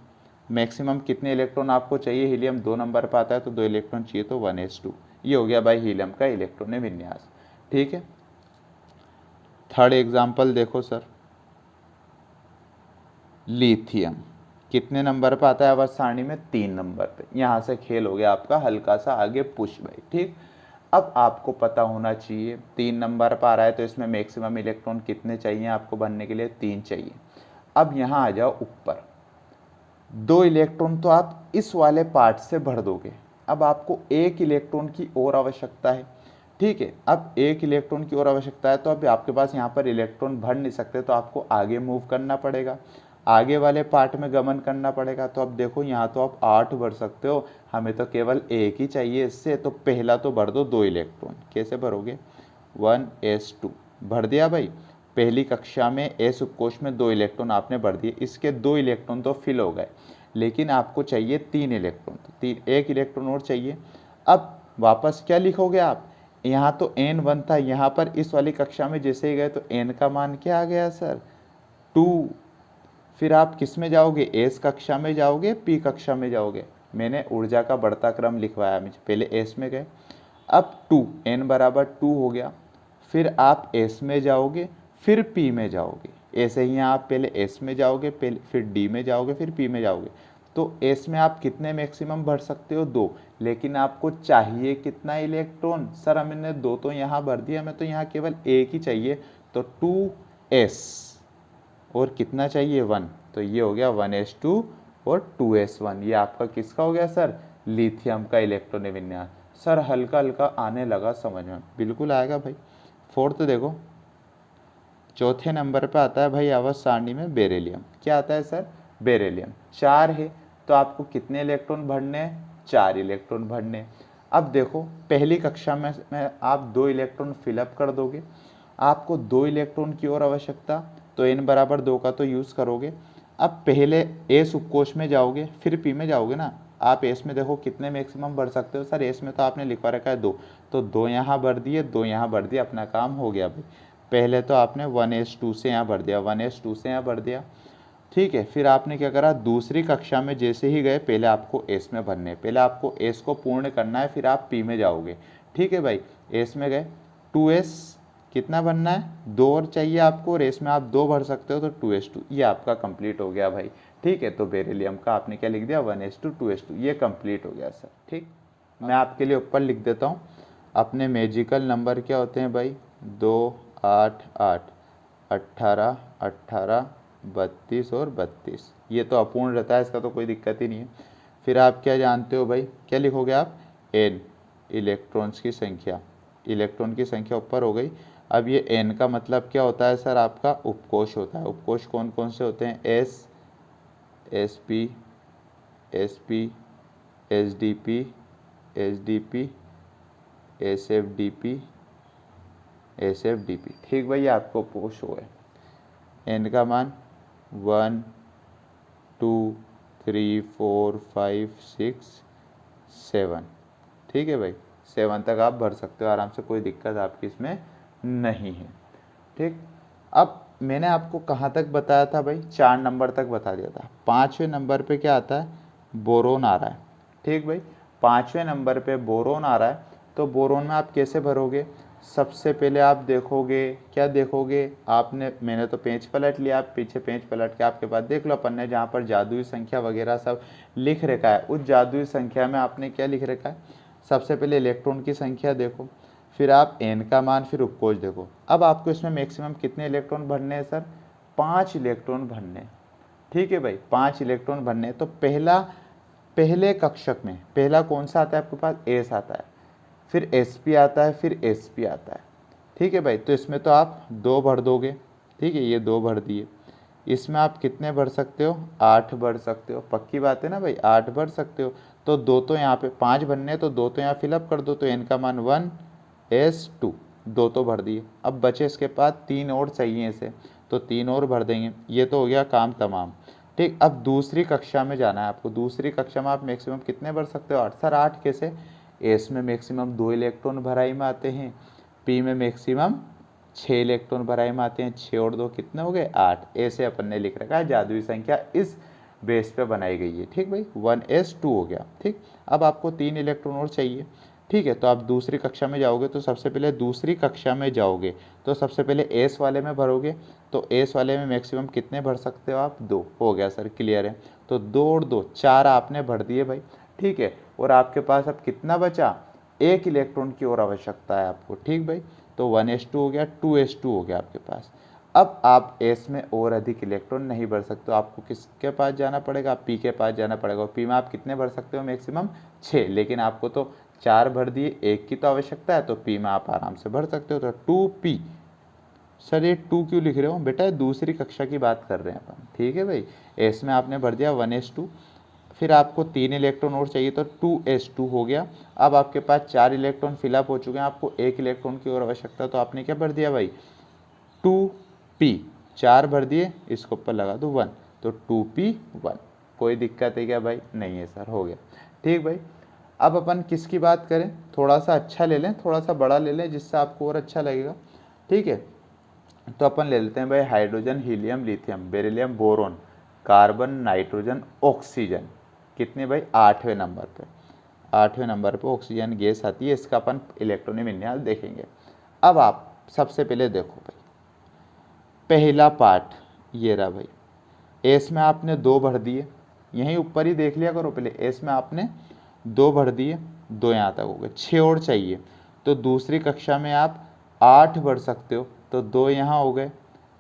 मैक्सिमम कितने इलेक्ट्रॉन आपको चाहिए? हीलियम 2 नंबर पर आता है, तो 2 इलेक्ट्रॉन चाहिए, तो 1s2। ये हो गया भाई हीलियम का इलेक्ट्रॉन विन्यास। ठीक है, थर्ड एग्जाम्पल देखो सर, लिथियम कितने नंबर पर आता है आवर्त सारणी में? 3 नंबर पे। यहाँ से खेल हो गया आपका हल्का सा आगे पुश भाई। ठीक, अब आपको पता होना चाहिए 3 नंबर पर आ रहा है, तो इसमें मैक्सिमम इलेक्ट्रॉन कितने चाहिए आपको भरने के लिए? 3 चाहिए। अब यहाँ आ जाओ ऊपर, 2 इलेक्ट्रॉन तो आप इस वाले पार्ट से भर दोगे, अब आपको 1 इलेक्ट्रॉन की और आवश्यकता है। ठीक है, अब 1 इलेक्ट्रॉन की और आवश्यकता है, तो अब आपके पास यहाँ पर इलेक्ट्रॉन भर नहीं सकते, तो आपको आगे मूव करना पड़ेगा, आगे वाले पार्ट में गमन करना पड़ेगा। तो अब देखो यहाँ तो आप 8 भर सकते हो, हमें तो केवल 1 ही चाहिए इससे, तो पहला तो भर दो 2 इलेक्ट्रॉन। कैसे भरोगे? 1s2 भर दिया भाई। पहली कक्षा में एस उपकोष में 2 इलेक्ट्रॉन आपने भर दिए, इसके 2 इलेक्ट्रॉन तो फिल हो गए, लेकिन आपको चाहिए 3 इलेक्ट्रॉन, तो 1 इलेक्ट्रॉन और चाहिए। अब वापस क्या लिखोगे आप? यहाँ तो n1 था, यहाँ पर इस वाली कक्षा में जैसे ही गए तो n का मान क्या आ गया सर? 2। फिर आप किस में जाओगे? एस कक्षा में जाओगे, पी कक्षा में जाओगे? मैंने ऊर्जा का बढ़ता क्रम लिखवाया, मुझे पहले एस में गए, अब 2, n बराबर 2 हो गया, फिर आप एस में जाओगे, फिर पी में जाओगे, ऐसे ही आप पहले एस में जाओगे, फिर डी में जाओगे, फिर पी में जाओगे। तो एस में आप कितने मैक्सिमम भर सकते हो? 2, लेकिन आपको चाहिए कितना इलेक्ट्रॉन? सर हमने 2 तो यहाँ भर दिया, हमें तो यहाँ केवल 1 ही चाहिए, तो 2s, और कितना चाहिए? 1, तो ये हो गया 1s2 और 2s1। ये आपका किसका हो गया सर? लिथियम का इलेक्ट्रॉन विन्यास। सर हल्का हल्का आने लगा समझ में, बिल्कुल आएगा भाई। फोर्थ देखो, चौथे नंबर पे आता है भाई आवर्त सारणी में बेरिलियम। क्या आता है सर? बेरिलियम 4 है, तो आपको कितने इलेक्ट्रॉन भरने हैं? 4 इलेक्ट्रॉन भरने। अब देखो पहली कक्षा में आप 2 इलेक्ट्रॉन फिलअप कर दोगे, आपको 2 इलेक्ट्रॉन की और आवश्यकता, तो n बराबर 2 का तो यूज़ करोगे। अब पहले एस उपकोष में जाओगे, फिर पी में जाओगे ना। आप एस में देखो कितने मैक्सिमम भर सकते हो? सर एस में तो आपने लिखवा रखा है 2, तो 2 यहाँ भर दिए, 2 यहाँ भर दिया, अपना काम हो गया भाई। पहले तो आपने 1s2 से यहाँ भर दिया, 1s2 से यहाँ भर दिया। ठीक है, फिर आपने क्या करा? दूसरी कक्षा में जैसे ही गए, पहले आपको एस में भरने, पहले आपको एस को पूर्ण करना है, फिर आप पी में जाओगे। ठीक है भाई, एस में गए, 2s कितना बनना है? 2 और चाहिए आपको, और एस में आप 2 भर सकते हो, तो 2s2। ये आपका कंप्लीट हो गया भाई। ठीक है, तो बेरिलियम का आपने क्या लिख दिया? 1s2 2s2, ये कंप्लीट हो गया सर। ठीक, मैं आपके लिए ऊपर लिख देता हूँ, अपने मैजिकल नंबर क्या होते हैं भाई? 2 8 8 18 18 32 और 32। ये तो अपूर्ण रहता है, इसका तो कोई दिक्कत ही नहीं है। फिर आप क्या जानते हो भाई? क्या लिखोगे आप? n इलेक्ट्रॉन्स की संख्या, इलेक्ट्रॉन की संख्या ऊपर हो गई। अब ये n का मतलब क्या होता है सर? आपका उपकोष होता है। उपकोष कौन कौन से होते हैं? s, sp, sp, sdp, sdp, sfdp, sfdp। ठीक भाई, आपको पुश हुआ है। n का मान 1 2 3 4 5 6 7। ठीक है भाई, 7 तक आप भर सकते हो आराम से, कोई दिक्कत आपकी इसमें नहीं है। ठीक, अब मैंने आपको कहाँ तक बताया था भाई, 4 नंबर तक बता दिया था। 5वें नंबर पे क्या आता है, बोरोन आ रहा है। ठीक भाई, 5वें नंबर पे बोरोन आ रहा है, तो बोरोन में आप कैसे भरोगे, सबसे पहले आप देखोगे, क्या देखोगे आपने, मैंने तो पेज पलट लिया, आप पीछे पेज पलट के आपके पास देख लो, अपन ने जहाँ पर जादुई संख्या वगैरह सब लिख रखा है, उस जादुई संख्या में आपने क्या लिख रखा है, सबसे पहले इलेक्ट्रॉन की संख्या देखो, फिर आप n का मान, फिर उपकोष देखो। अब आपको इसमें मैक्सिमम कितने इलेक्ट्रॉन भरने हैं सर, 5 इलेक्ट्रॉन भरने। ठीक है भाई, 5 इलेक्ट्रॉन भरने। तो पहले कक्षक में पहला कौन सा आता है आपके पास, एस आता है, फिर sp आता है, फिर sp आता है। ठीक है भाई, तो इसमें तो आप 2 भर दोगे। ठीक है, ये 2 भर दिए। इसमें आप कितने भर सकते हो, 8 भर सकते हो। पक्की बात है ना भाई, 8 भर सकते हो। तो 2 तो यहाँ पे 5 भरने, तो 2 तो यहाँ फिलअप कर दो, तो n का मान 1 s2, 2 तो भर दिए। अब बचे इसके पास 3 और चाहिए इसे, तो 3 और भर देंगे। ये तो हो गया काम तमाम। ठीक, अब दूसरी कक्षा में जाना है आपको। दूसरी कक्षा में आप मैक्सिमम कितने भर सकते हो, 8। सर 8 कैसे, एस में मैक्सिमम 2 इलेक्ट्रॉन भराई में आते हैं, पी में मैक्सिमम 6 इलेक्ट्रॉन भराई में आते हैं। 6 और 2 कितने हो गए, 8। ऐसे अपन ने लिख रखा है, जादुई संख्या इस बेस पे बनाई गई है। ठीक भाई, 1s2 हो गया। ठीक, अब आपको 3 इलेक्ट्रॉन और चाहिए। ठीक है, तो आप दूसरी कक्षा में जाओगे, तो सबसे पहले दूसरी कक्षा में जाओगे तो सबसे पहले एस वाले में भरोगे। तो एस वाले में मैक्सिमम कितने भर सकते हो आप, 2। हो गया सर, क्लियर है। तो 2 और 2 4 आपने भर दिए भाई। ठीक है, और आपके पास अब कितना बचा, 1 इलेक्ट्रॉन की और आवश्यकता है आपको। ठीक भाई, तो 1s2 हो गया, 2s2 हो गया आपके पास। अब आप एस में और अधिक इलेक्ट्रॉन नहीं भर सकते हो, आपको किसके पास जाना पड़ेगा, पी के पास जाना पड़ेगा। पी में आप कितने भर सकते हो, मैक्सिमम 6, लेकिन आपको तो 4 भर दिए, 1 की तो आवश्यकता है, तो पी में आप आराम से भर सकते हो। तो 2p। सर ये 2 क्यों लिख रहे हो बेटा, दूसरी कक्षा की बात कर रहे हैं अपन। ठीक है भाई, एस में आपने भर दिया 1s2, फिर आपको 3 इलेक्ट्रॉन और चाहिए, तो 2s2 हो गया। अब आपके पास 4 इलेक्ट्रॉन फिलअप हो चुके हैं, आपको 1 इलेक्ट्रॉन की और आवश्यकता, तो आपने क्या भर दिया भाई, 2p। 4 भर दिए, इसके ऊपर लगा दो 1, तो 2p1। कोई दिक्कत है क्या भाई, नहीं है सर, हो गया। ठीक भाई, अब अपन किसकी बात करें, थोड़ा सा अच्छा ले लें, थोड़ा सा बड़ा ले लें, जिससे आपको और अच्छा लगेगा। ठीक है, तो अपन ले लेते हैं भाई hydrogen, helium, lithium, beryllium, boron, carbon, nitrogen, oxygen. कितने भाई, 8वें नंबर पे। 8वें नंबर पे ऑक्सीजन गैस आती है, इसका अपन इलेक्ट्रॉनिक विन्यास देखेंगे। अब आप सबसे पहले देखो भाई, पहला पार्ट ये रहा भाई, एस में आपने 2 भर दिए, यहीं ऊपर ही देख लिया करो पहले, एस में आपने 2 भर दिए, 2 यहाँ तक हो गए, 6 और चाहिए, तो दूसरी कक्षा में आप 8 भर सकते हो, तो 2 यहाँ हो गए।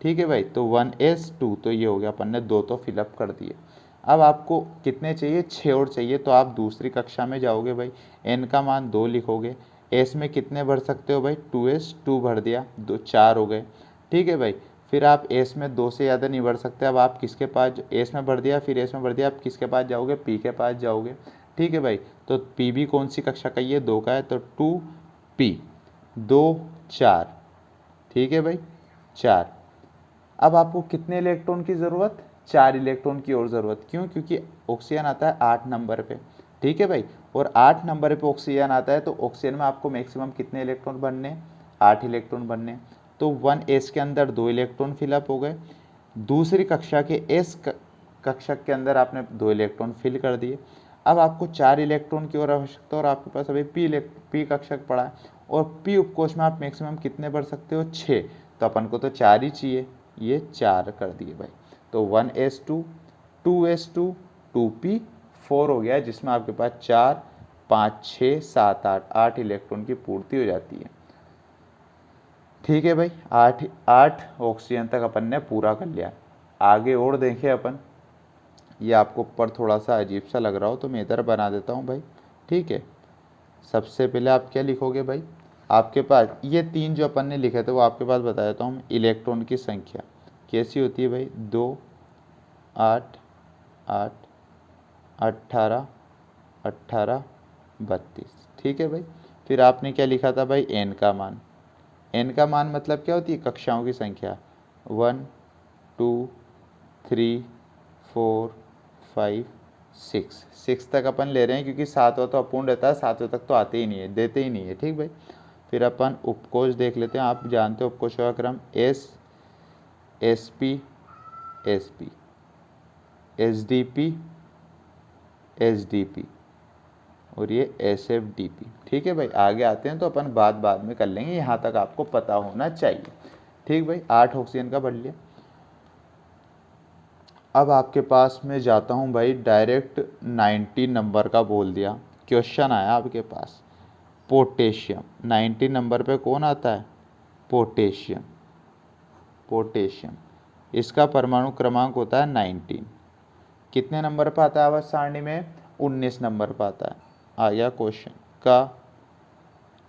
ठीक है भाई, तो 1s2, तो ये हो गया, अपन ने 2 तो फिलअप कर दिए। अब आपको कितने चाहिए, 6 और चाहिए, तो आप दूसरी कक्षा में जाओगे भाई, n का मान 2 लिखोगे। s में कितने भर सकते हो भाई, 2s2 भर दिया, 2 4 हो गए। ठीक है भाई, फिर आप एस में 2 से ज़्यादा नहीं भर सकते। अब आप किसके पास, एस में भर दिया, फिर एस में भर दिया, आप किसके पास जाओगे, पी के पास जाओगे। ठीक है भाई, तो पी भी कौन सी कक्षा का, ये 2 का है, तो 2p, 2 4। ठीक है भाई, 4। अब आपको कितने इलेक्ट्रॉन की ज़रूरत, 4 इलेक्ट्रॉन की और ज़रूरत। क्यों, क्योंकि ऑक्सीजन आता है 8 नंबर पे। ठीक है भाई, और 8 नंबर पे ऑक्सीजन आता है, तो ऑक्सीजन में आपको मैक्सिमम कितने इलेक्ट्रॉन बनने, 8 इलेक्ट्रॉन बनने। तो 1s के अंदर 2 इलेक्ट्रॉन फिलअप हो गए। दूसरी कक्षा के s कक्षक के अंदर आपने 2 इलेक्ट्रॉन फिल कर दिए। अब आपको 4 इलेक्ट्रॉन की और आवश्यकता, और आपके पास अभी पी कक्षक पड़ा है, और पी उपकोष में आप मैक्सिमम कितने भर सकते हो, 6। तो अपन को तो 4 ही चाहिए, ये 4 कर दिए भाई। तो 1s2, 2s2, 2p4 हो गया, जिसमें आपके पास 4 5 6 7 8 इलेक्ट्रॉन की पूर्ति हो जाती है। ठीक है भाई, 8 ऑक्सीजन तक अपन ने पूरा कर लिया। आगे और देखें अपन, ये आपको ऊपर थोड़ा सा अजीब सा लग रहा हो तो मैं इधर बना देता हूँ भाई। ठीक है, सबसे पहले आप क्या लिखोगे भाई, आपके पास ये 3 जो अपन ने लिखे थे वो आपके पास बता देता हूँ। इलेक्ट्रॉन की संख्या कैसी होती है भाई, 2 8 8 18, 18, 32। ठीक है भाई। फिर आपने क्या लिखा था भाई, n का मान। n का मान मतलब क्या होती है, कक्षाओं की संख्या। 1, 2, 3, 4, 5, 6। 6 तक अपन ले रहे हैं क्योंकि 7वां तो अपूर्ण रहता है, 7वें तक तो आते ही नहीं है, देते ही नहीं है। ठीक भाई। फिर अपन उपकोष देख लेते हैं। आप जानते हो उपकोषों का क्रम S, S P, S P, S D P, S D P और ये एस एफ डी पी। ठीक है भाई। आगे आते हैं तो अपन बाद में कर लेंगे, यहाँ तक आपको पता होना चाहिए। ठीक भाई। 8 ऑक्सीजन का बढ़ लिया। अब आपके पास में जाता हूँ भाई, डायरेक्ट 19 नंबर का बोल दिया, क्वेश्चन आया आपके पास। पोटेशियम 19 नंबर पे कौन आता है, पोटेशियम। पोटेशियम इसका परमाणु क्रमांक होता है 19। कितने नंबर पर आता है आवर्त सारणी में, 19 नंबर पर आता है। आ गया क्वेश्चन का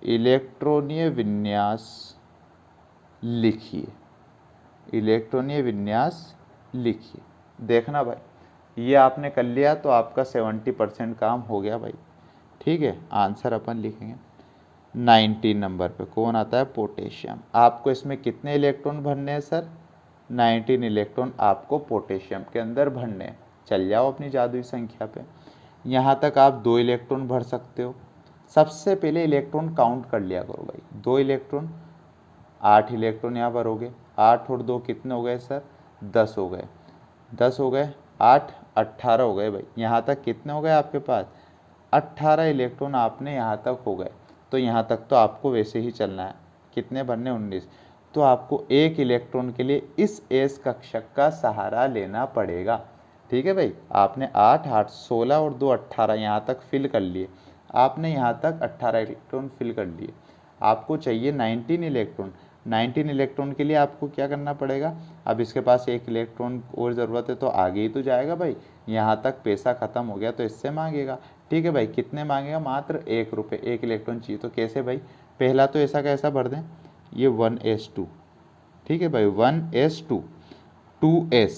इलेक्ट्रॉनीय विन्यास लिखिए। इलेक्ट्रॉनीय विन्यास लिखिए। देखना भाई, ये आपने कर लिया तो आपका 70% काम हो गया भाई। ठीक है। आंसर अपन लिखेंगे 19 नंबर पे कौन आता है, पोटेशियम। आपको इसमें कितने इलेक्ट्रॉन भरने हैं सर, 19 इलेक्ट्रॉन आपको पोटेशियम के अंदर भरने हैं। चल जाओ अपनी जादुई संख्या पे। यहाँ तक आप 2 इलेक्ट्रॉन भर सकते हो। सबसे पहले इलेक्ट्रॉन काउंट कर लिया करो भाई। 2 इलेक्ट्रॉन, 8 इलेक्ट्रॉन यहाँ भरोगे। 8 और 2 कितने हो गए सर, 10 हो गए। 10 हो गए, 8, 18 हो गए भाई। यहाँ तक कितने हो गए आपके पास, 18 इलेक्ट्रॉन आपने यहाँ तक हो गए। तो यहाँ तक तो आपको वैसे ही चलना है। कितने भरने, 19। तो आपको 1 इलेक्ट्रॉन के लिए इस एस कक्षक का सहारा लेना पड़ेगा। ठीक है भाई। आपने 8, 8, 16 और 2, 18 यहाँ तक फिल कर लिए। आपने यहाँ तक 18 इलेक्ट्रॉन फिल कर लिए। आपको चाहिए 19 इलेक्ट्रॉन। 19 इलेक्ट्रॉन के लिए आपको क्या करना पड़ेगा, अब इसके पास 1 इलेक्ट्रॉन और ज़रूरत है तो आगे ही तो जाएगा भाई। यहाँ तक पैसा ख़त्म हो गया तो इससे मांगेगा। ठीक है भाई। कितने मांगेगा, मात्र 1 रुपये। 1 इलेक्ट्रॉन चाहिए तो कैसे भाई, पहला तो ऐसा का ऐसा भर दें, ये 1s2। ठीक है भाई। 1s2, 2s,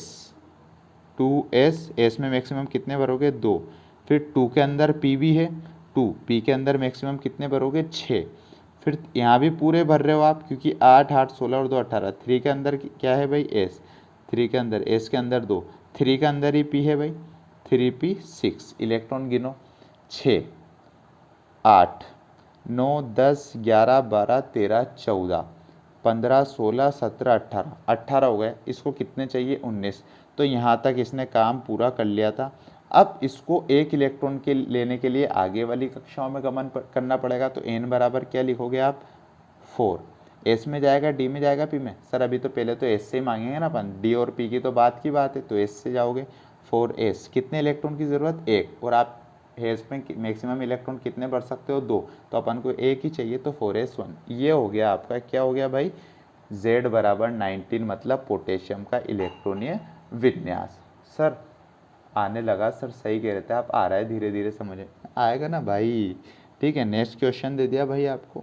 2s, एस में मैक्सिमम कितने भरोगे, 2। फिर 2 के अंदर p भी है, 2 p के अंदर मैक्सिमम कितने भरोगे, 6। फिर यहाँ भी पूरे भर रहे हो आप क्योंकि 8, 8, 16 और 2, 18। 3 के अंदर क्या है भाई, s। 3 के अंदर, s के अंदर 2। 3 के अंदर ही p है भाई, 3p, 6। इलेक्ट्रॉन गिनो, 6, 8, 9, 10, 11, 12, 13, 14, 15, 16, 17, 18। 18 हो गए। इसको कितने चाहिए, 19। तो यहाँ तक इसने काम पूरा कर लिया था। अब इसको 1 इलेक्ट्रॉन के लेने के लिए आगे वाली कक्षाओं में गमन करना पड़ेगा। तो n बराबर क्या लिखोगे आप, 4। s में जाएगा, d में जाएगा, p में। सर अभी तो पहले तो s से ही मांगेंगे ना अपन, d और p की तो बात की बात है, तो s से जाओगे। 4s, कितने इलेक्ट्रॉन की ज़रूरत, 1। और आप हेस में मैक्सिमम इलेक्ट्रॉन कितने भर सकते हो, 2। तो अपन को 1 ही चाहिए तो 4s1। ये हो गया आपका, क्या हो गया भाई, Z बराबर 19, मतलब पोटेशियम का इलेक्ट्रॉनीय विन्यास। सर आने लगा, सर सही कह रहे थे आप, आ रहा है धीरे धीरे समझ आएगा ना भाई। ठीक है। नेक्स्ट क्वेश्चन दे दिया भाई आपको।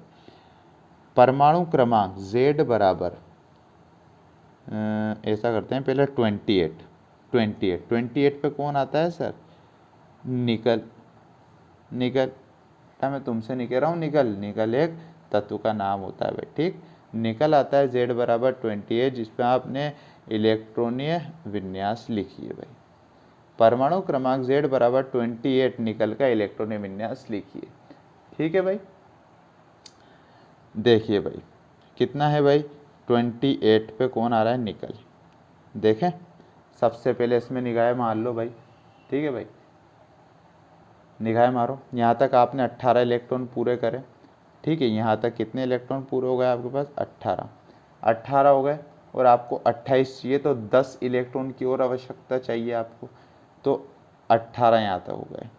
परमाणु क्रमांक Z बराबर, ऐसा करते हैं पहले 28। 28 पे कौन आता है सर, निकल। निकल, मैं तुमसे नहीं कह रहा हूँ, निकल। निकल एक तत्व का नाम होता है भाई। ठीक। निकल आता है Z बराबर 28, जिसपे आपने इलेक्ट्रॉनीय विन्यास लिखिए भाई। परमाणु क्रमांक Z बराबर 28 निकल का इलेक्ट्रॉनीय विन्यास लिखिए। ठीक है भाई। देखिए भाई कितना है भाई, 28 पे कौन आ रहा है, निकल। देखें, सबसे पहले इसमें निगाहें मार लो भाई। ठीक है भाई, निगाहें मारो। यहाँ तक आपने 18 इलेक्ट्रॉन पूरे करे। ठीक है। यहाँ तक कितने इलेक्ट्रॉन पूरे हो गए आपके पास, 18। 18 हो गए और आपको 28 चाहिए, तो 10 इलेक्ट्रॉन की और आवश्यकता चाहिए आपको। तो 18 यहाँ तक हो गए।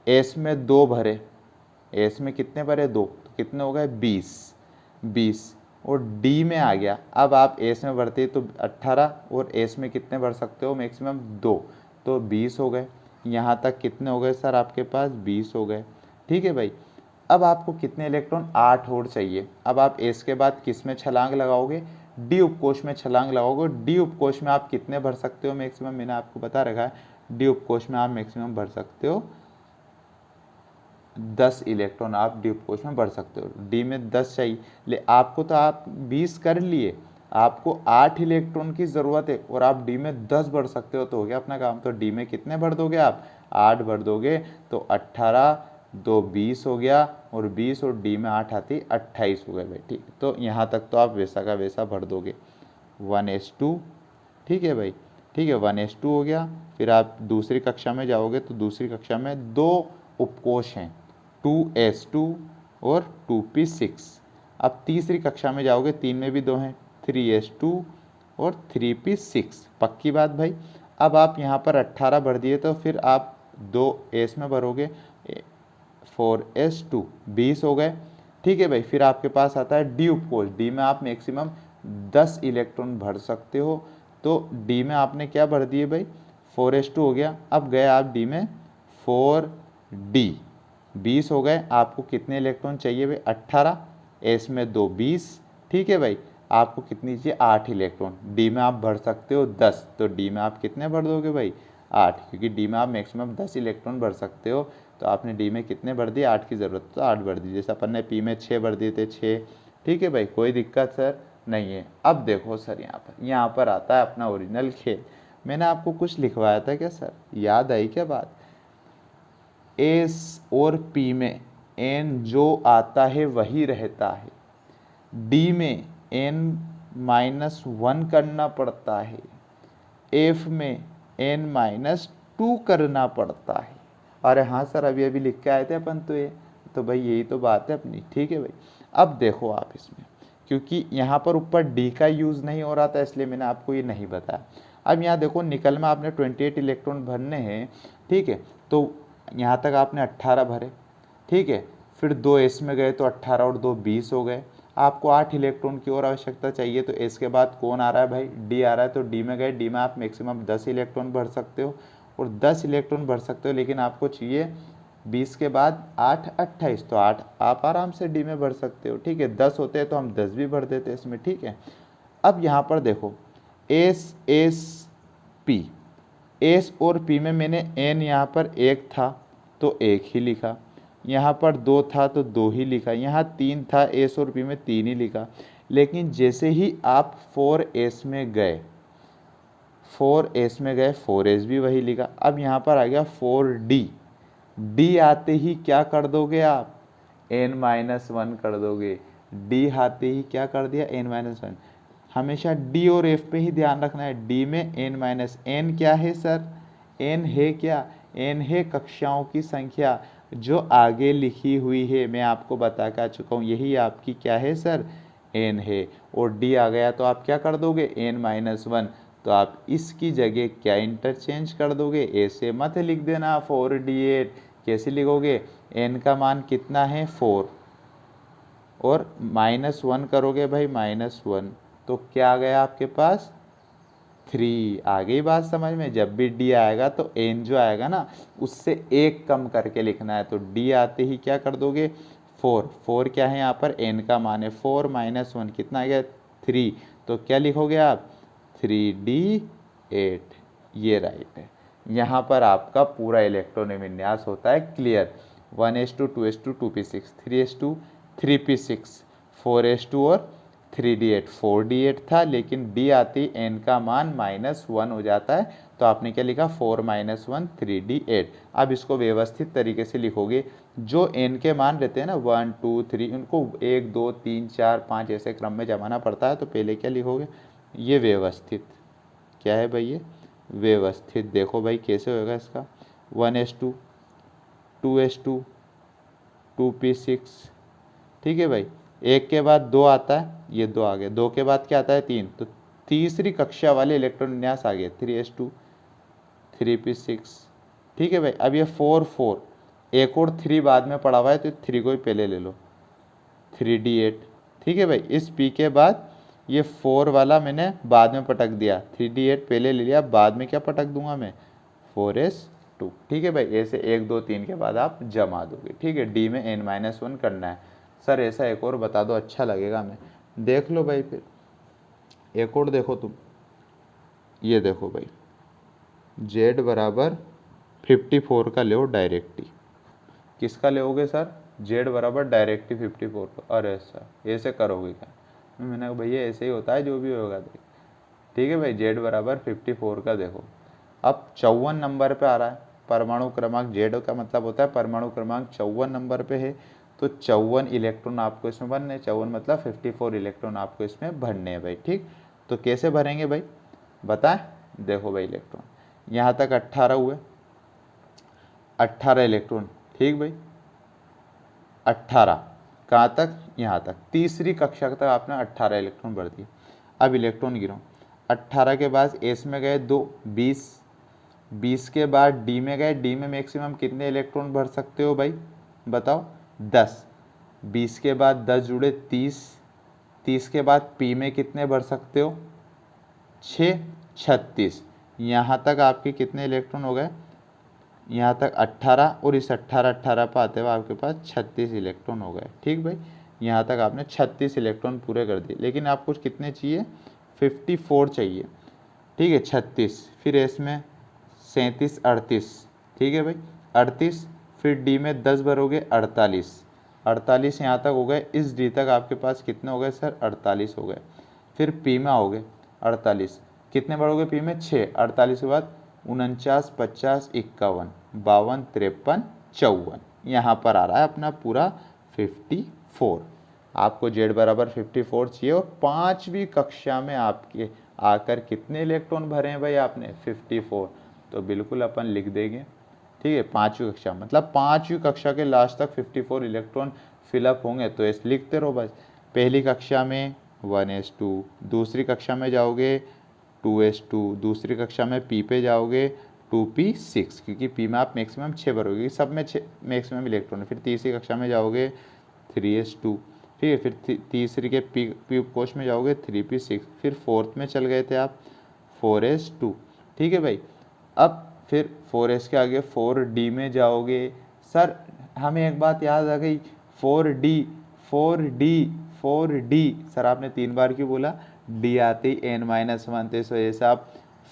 एस में 2 भरे, एस में कितने भरे, 2। तो कितने हो गए, 20। और डी में आ गया। अब आप एस में भरते तो 18 और एस में कितने भर सकते हो, मैक्सिमम 2। तो 20 हो गए। यहाँ तक कितने हो गए सर आपके पास, 20 हो गए। ठीक है भाई। अब आपको कितने इलेक्ट्रॉन, 8 और चाहिए। अब आप एस के बाद किस में छलांग लगाओगे, डी उपकोष में छलांग लगाओगे। डी उपकोष में आप कितने भर सकते हो मैक्सिमम, मैंने आपको बता रखा है। डी उपकोष में आप मैक्सिमम भर सकते हो 10 इलेक्ट्रॉन आप डी उपकोष में भर सकते हो। डी में 10 चाहिए, ले आपको तो आप 20 कर लिए, आपको 8 इलेक्ट्रॉन की ज़रूरत है और आप डी में 10 भर सकते हो, तो हो गया अपना काम। तो डी में कितने भर दोगे आप? 8 भर दोगे, तो 18 2 20 हो गया, और 20 और डी में 8 आती 28 हो गए भाई। ठीक, तो यहाँ तक तो आप वैसा का वैसा भर दोगे 1s2। ठीक है भाई, ठीक है 1s2 हो गया। फिर आप दूसरी कक्षा में जाओगे तो दूसरी कक्षा में 2 उपकोष हैं 2s2 और 2p6। अब तीसरी कक्षा में जाओगे, 3 में भी 2 हैं 3s2 और 3p6। पक्की बात भाई। अब आप यहाँ पर 18 भर दिए, तो फिर आप 2s में भरोगे 4s2 20 हो गए। ठीक है भाई, फिर आपके पास आता है डी उपकोष। डी में आप मैक्सिमम 10 इलेक्ट्रॉन भर सकते हो, तो डी में आपने क्या भर दिए भाई? 4s2 हो गया। अब गए आप डी में 4d 20 हो गए। आपको कितने इलेक्ट्रॉन चाहिए भाई? 18, एस में 2 20। ठीक है भाई, आपको कितनी चाहिए? 8 इलेक्ट्रॉन। डी में आप भर सकते हो 10, तो डी में आप कितने भर दोगे भाई? 8, क्योंकि डी में आप मैक्सिमम 10 इलेक्ट्रॉन भर सकते हो। तो आपने डी में कितने भर दिए? 8 की ज़रूरत, तो 8 भर दी। जैसे अपन ने पी में 6 भर दिए थे 6। ठीक है भाई, कोई दिक्कत सर नहीं है। अब देखो सर, यहाँ पर आता है अपना ओरिजिनल खेल। मैंने आपको कुछ लिखवाया था क्या सर? याद आई क्या बात? एस और पी में एन जो आता है वही रहता है, डी में n-1 करना पड़ता है, एफ में n-2 करना पड़ता है। अरे हाँ सर, अभी अभी लिख के आए थे अपन तो ये, तो भाई यही तो बात है अपनी। ठीक है भाई, अब देखो आप इसमें, क्योंकि यहाँ पर ऊपर डी का यूज़ नहीं हो रहा था इसलिए मैंने आपको ये नहीं बताया। अब यहाँ देखो, निकल में आपने 28 इलेक्ट्रॉन भरने हैं। ठीक है, तो यहाँ तक आपने 18 भरे। ठीक है, फिर 2 एस में गए तो 18 और 2 20 हो गए। आपको 8 इलेक्ट्रॉन की और आवश्यकता चाहिए, तो एस के बाद कौन आ रहा है भाई? डी आ रहा है, तो डी में गए। डी में आप मैक्सिमम 10 इलेक्ट्रॉन भर सकते हो, और 10 इलेक्ट्रॉन भर सकते हो, लेकिन आपको चाहिए 20 के बाद 8 28, तो 8 आप आराम से डी में भर सकते हो। ठीक है, 10 होते हैं तो हम 10 भी भर देते हैं इसमें। ठीक है, अब यहाँ पर देखो एस एस पी, एस और पी में मैंने एन यहाँ पर 1 था तो 1 ही लिखा, यहाँ पर 2 था तो 2 ही लिखा, यहाँ 3 था एस और पी में 3 ही लिखा। लेकिन जैसे ही आप 4s में गए, 4s में गए, 4s भी वही लिखा। अब यहाँ पर आ गया 4d, डी आते ही क्या कर दोगे आप? n-1 कर दोगे। डी आते ही क्या कर दिया? n-1। हमेशा डी और एफ पे ही ध्यान रखना है। डी में n-n क्या है सर? n है क्या? n है कक्षाओं की संख्या जो आगे लिखी हुई है, मैं आपको बता के आ चुका हूँ, यही आपकी क्या है सर? n है। और d आ गया तो आप क्या कर दोगे? n-1। तो आप इसकी जगह क्या इंटरचेंज कर दोगे? ऐसे मत लिख देना 4d8। कैसे लिखोगे? n का मान कितना है? 4, और -1 करोगे भाई, -1, तो क्या आ गया आपके पास? 3। आ गई बात समझ में? जब भी d आएगा तो n जो आएगा ना, उससे 1 कम करके लिखना है। तो d आते ही क्या कर दोगे? 4। 4 क्या है यहाँ पर? n का मान है। 4 - 1 कितना आ गया? 3। तो क्या लिखोगे आप? 3d8। ये राइट है। यहाँ पर आपका पूरा इलेक्ट्रॉन विन्यास होता है clear. 1s2 2s2 2p6 3s2 3p6 4s2 और 3d8। 4d8 था, लेकिन d आती n का मान -1 हो जाता है, तो आपने क्या लिखा? 4 - 1 3d8। अब इसको व्यवस्थित तरीके से लिखोगे। जो n के मान रहते हैं ना 1 2 3, उनको 1 2 3 4 5 ऐसे क्रम में जमाना पड़ता है। तो पहले क्या लिखोगे? ये व्यवस्थित। क्या है भाई? ये व्यवस्थित। देखो भाई कैसे होगा इसका? 1s2 2s2 2p6। ठीक है भाई, 1 के बाद 2 आता है, ये 2 आ गया। 2 के बाद क्या आता है? 3। तो तीसरी कक्षा वाले इलेक्ट्रॉन विन्यास आ गए 3s2 3p6। ठीक है भाई, अब ये 4 4, एक और 3 बाद में पड़ा हुआ है, तो 3 को ही पहले ले लो, 3d8। ठीक है भाई, इस p के बाद ये 4 वाला मैंने बाद में पटक दिया, 3d8 पहले ले लिया, बाद में क्या पटक दूंगा मैं? 4s2। ठीक है भाई, ऐसे 1 2 3 के बाद आप जमा दोगे। ठीक है, d में n-1 करना है। सर ऐसा एक और बता दो, अच्छा लगेगा। मैं देख लो भाई, फिर एक और देखो तुम, ये देखो भाई, Z बराबर 54 का लो डायरेक्टली। किसका लोगे सर? Z बराबर डायरेक्टली 54 का। अरे सर ऐसे करोगे क्या? मैंने कहा भैया ऐसे ही होता है जो भी होगा। देख ठीक है भाई, Z बराबर 54 का देखो। अब 54 नंबर पे आ रहा है परमाणु क्रमांक। Z का मतलब होता है परमाणु क्रमांक 54 नंबर पे है, तो 54 इलेक्ट्रॉन आपको इसमें भरने। 54 मतलब 54 इलेक्ट्रॉन आपको इसमें भरने हैं भाई। ठीक, तो कैसे भरेंगे भाई बताएं? देखो भाई इलेक्ट्रॉन यहाँ तक 18 हुए, 18 इलेक्ट्रॉन। ठीक भाई, 18 कहाँ तक? यहाँ तक। तीसरी कक्षा तक आपने 18 इलेक्ट्रॉन भर दिए। अब इलेक्ट्रॉन गिनो, 18 के बाद एस में गए 2, 20, 20 के बाद डी में गए। डी में मैक्सिमम कितने इलेक्ट्रॉन भर सकते हो भाई बताओ? 10। 20 के बाद 10 जुड़े 30, 30 के बाद पी में कितने भर सकते हो? 6, 36। यहाँ तक आपके कितने इलेक्ट्रॉन हो गए? यहाँ तक 18, और इस 18 पर आते हुए आपके पास 36 इलेक्ट्रॉन हो गए। ठीक भाई, यहाँ तक आपने 36 इलेक्ट्रॉन पूरे कर दिए। लेकिन आपको कितने चाहिए? 54 चाहिए। ठीक है, 36, फिर इसमें 37, 38। ठीक है भाई, 38, फिर डी में 10 भरोगे 48, 48 यहाँ तक हो गए। इस डी तक आपके पास कितने हो गए सर? 48 हो गए। फिर पी में आओगे 48, कितने भरोगे पी में? 6, 48 के बाद 49, 50, 51, 52, 53, 54। यहाँ पर आ रहा है अपना पूरा 54। आपको Z बराबर 54 चाहिए, और 5वीं कक्षा में आपके आकर कितने इलेक्ट्रॉन भरे हैं भाई आपने? 54। तो बिल्कुल अपन लिख देंगे। ठीक है, 5वीं कक्षा मतलब 5वीं कक्षा के लास्ट तक 54 इलेक्ट्रॉन फिलअप होंगे। तो ऐसे लिखते रहो बस। पहली कक्षा में 1s2, दूसरी कक्षा में जाओगे 2s2, दूसरी कक्षा में P पे जाओगे 2p6, क्योंकि P में आप मैक्सिमम 6 भरोगे, सब में 6 मैक्सिमम इलेक्ट्रॉन है। फिर तीसरी कक्षा में जाओगे 3s2। ठीक है, फिर तीसरी के P कोश में जाओगे 3p6, फिर फोर्थ में चल गए थे आप 4s2। ठीक है भाई, अब फिर 4s के आगे 4d में जाओगे। सर हमें एक बात याद आ गई, 4d 4d 4d। सर आपने 3 बार क्यों बोला? d आते ही n-1, तो इस वजह से आप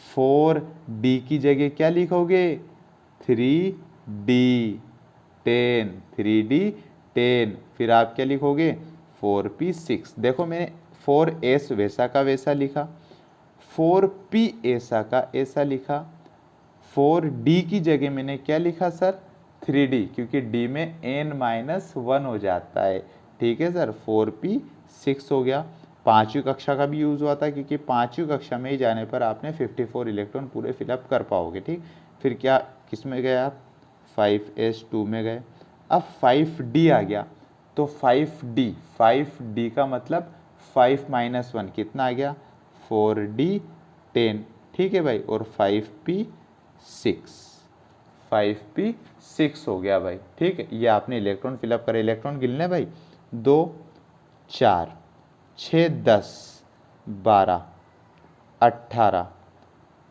4d की जगह क्या लिखोगे? 3d 10, 3d 10। फिर आप क्या लिखोगे? 4p6। देखो मैंने 4s वैसा का वैसा लिखा, 4p ऐसा का ऐसा लिखा। 4d की जगह मैंने क्या लिखा सर? 3d, क्योंकि d में n-1 हो जाता है। ठीक है सर, 4p6 हो गया। 5वीं कक्षा का भी यूज़ हुआ था, क्योंकि 5वीं कक्षा में ही जाने पर आपने 54 इलेक्ट्रॉन पूरे फिलअप कर पाओगे। ठीक, फिर क्या किस में गए आप? 5s2 में गए। अब 5d आ गया, तो 5d का मतलब 5-1 कितना आ गया? 4d 10। ठीक है भाई, और 5p6 हो गया भाई। ठीक है, ये आपने इलेक्ट्रॉन फिलअप करे। इलेक्ट्रॉन गिनने भाई, 2, 4, 6, 10, 12, 18,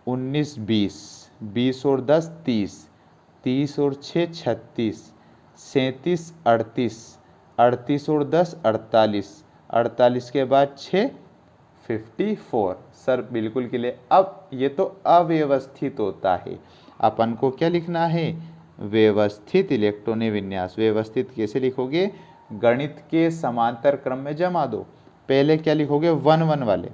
19, 20, 20 और 10 30, 30 और 6 36, 37, 38, 38 और 10 48, 48 के बाद 6 54। सर बिल्कुल क्लियर। अब ये तो अव्यवस्थित होता है, अपन को क्या लिखना है? व्यवस्थित इलेक्ट्रॉनिक विन्यास। व्यवस्थित कैसे लिखोगे? गणित के समांतर क्रम में जमा दो। पहले क्या लिखोगे? 1 1 वाले,